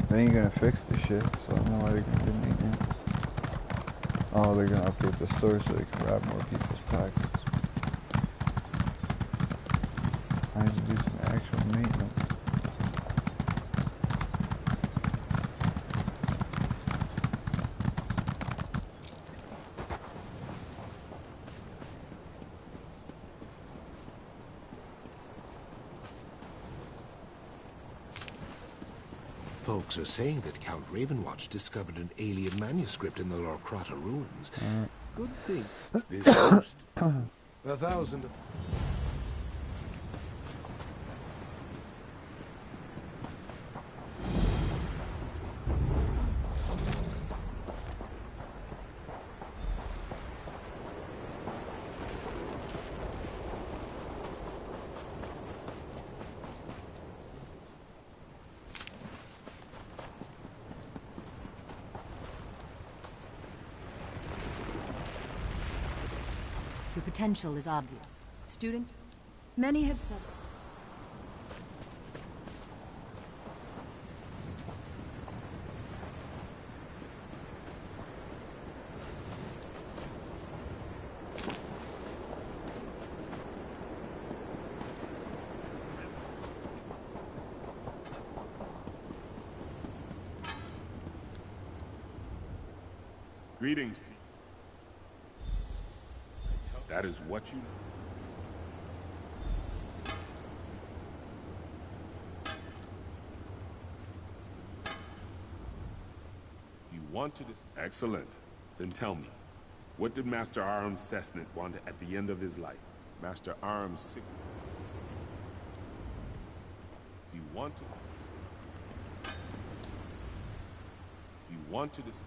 They ain't gonna fix the shit, so I don't know why they're gonna do anything. Oh, they're gonna update the store so they can rob more people's pockets. I need to do some actual maintenance. Folks are saying that Count Ravenwatch discovered an alien manuscript in the Lorkrata ruins. Good thing. This host. 1,000. Your potential is obvious. Students, many have said. Greetings to you. That is what you... want to this? Excellent. Then tell me, what did Master Aram Cessnet want at the end of his life? Master Aram Sig... You want to... You want to this...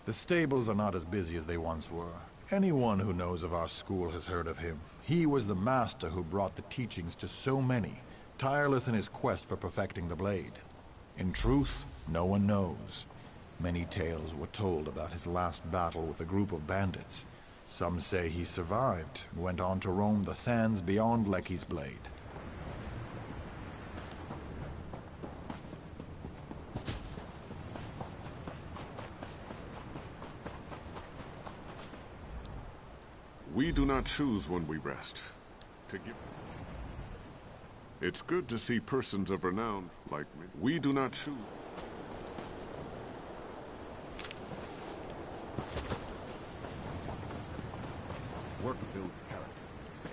The stables are not as busy as they once were. Anyone who knows of our school has heard of him. He was the master who brought the teachings to so many, tireless in his quest for perfecting the blade. In truth, no one knows. Many tales were told about his last battle with a group of bandits. Some say he survived and went on to roam the sands beyond Lecky's blade. We do not choose when we rest. To give... It's good to see persons of renown like me. We do not choose. Work builds character.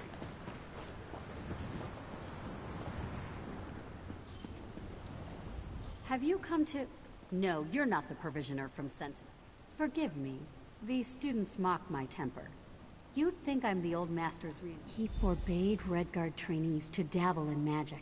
Have you come to... No, you're not the provisioner from Sentinel. Forgive me. These students mock my temper. You'd think I'm the old master's real. He forbade Redguard trainees to dabble in magic.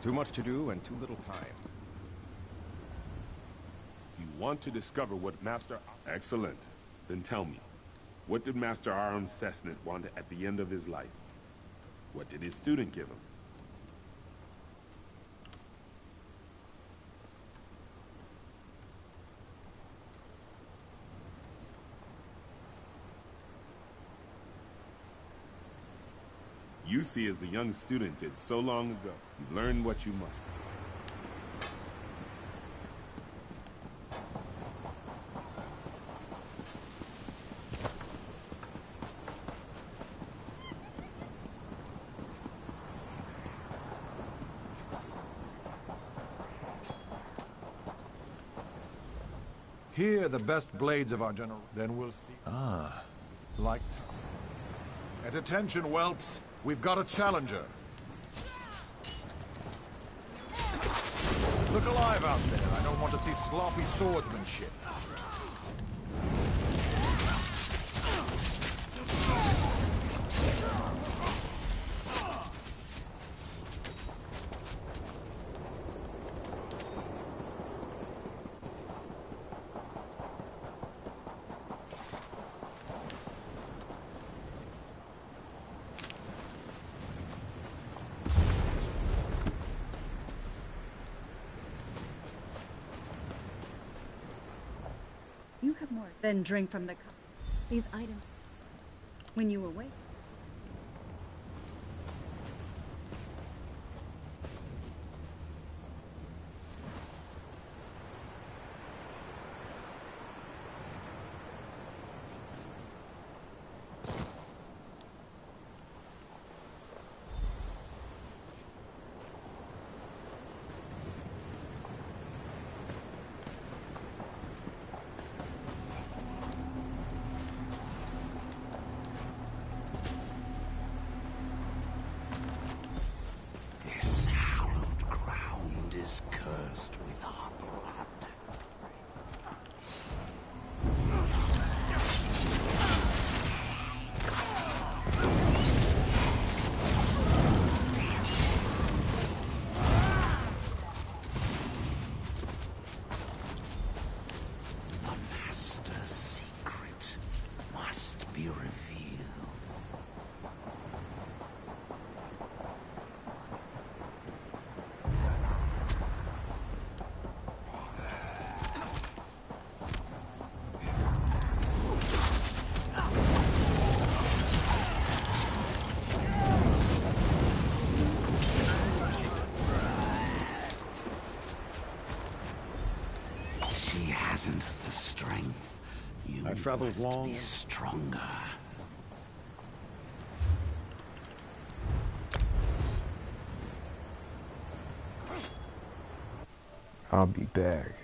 Too much to do and too little time. You want to discover what Master... Excellent. Then tell me, what did Master Aram Cessnet want at the end of his life? What did his student give him? You see as the young student did so long ago. You've learned what you must. Here, the best blades of our general. Then we'll see. Ah, like... At attention, whelps. We've got a challenger. Look alive out there. I don't want to see sloppy swordsmanship. You have more than drink from the cup. These items. When you awake. Cursed with our blood. The Master's secret must be revealed. She hasn't the strength you I've traveled long. Be stronger. I'll be back.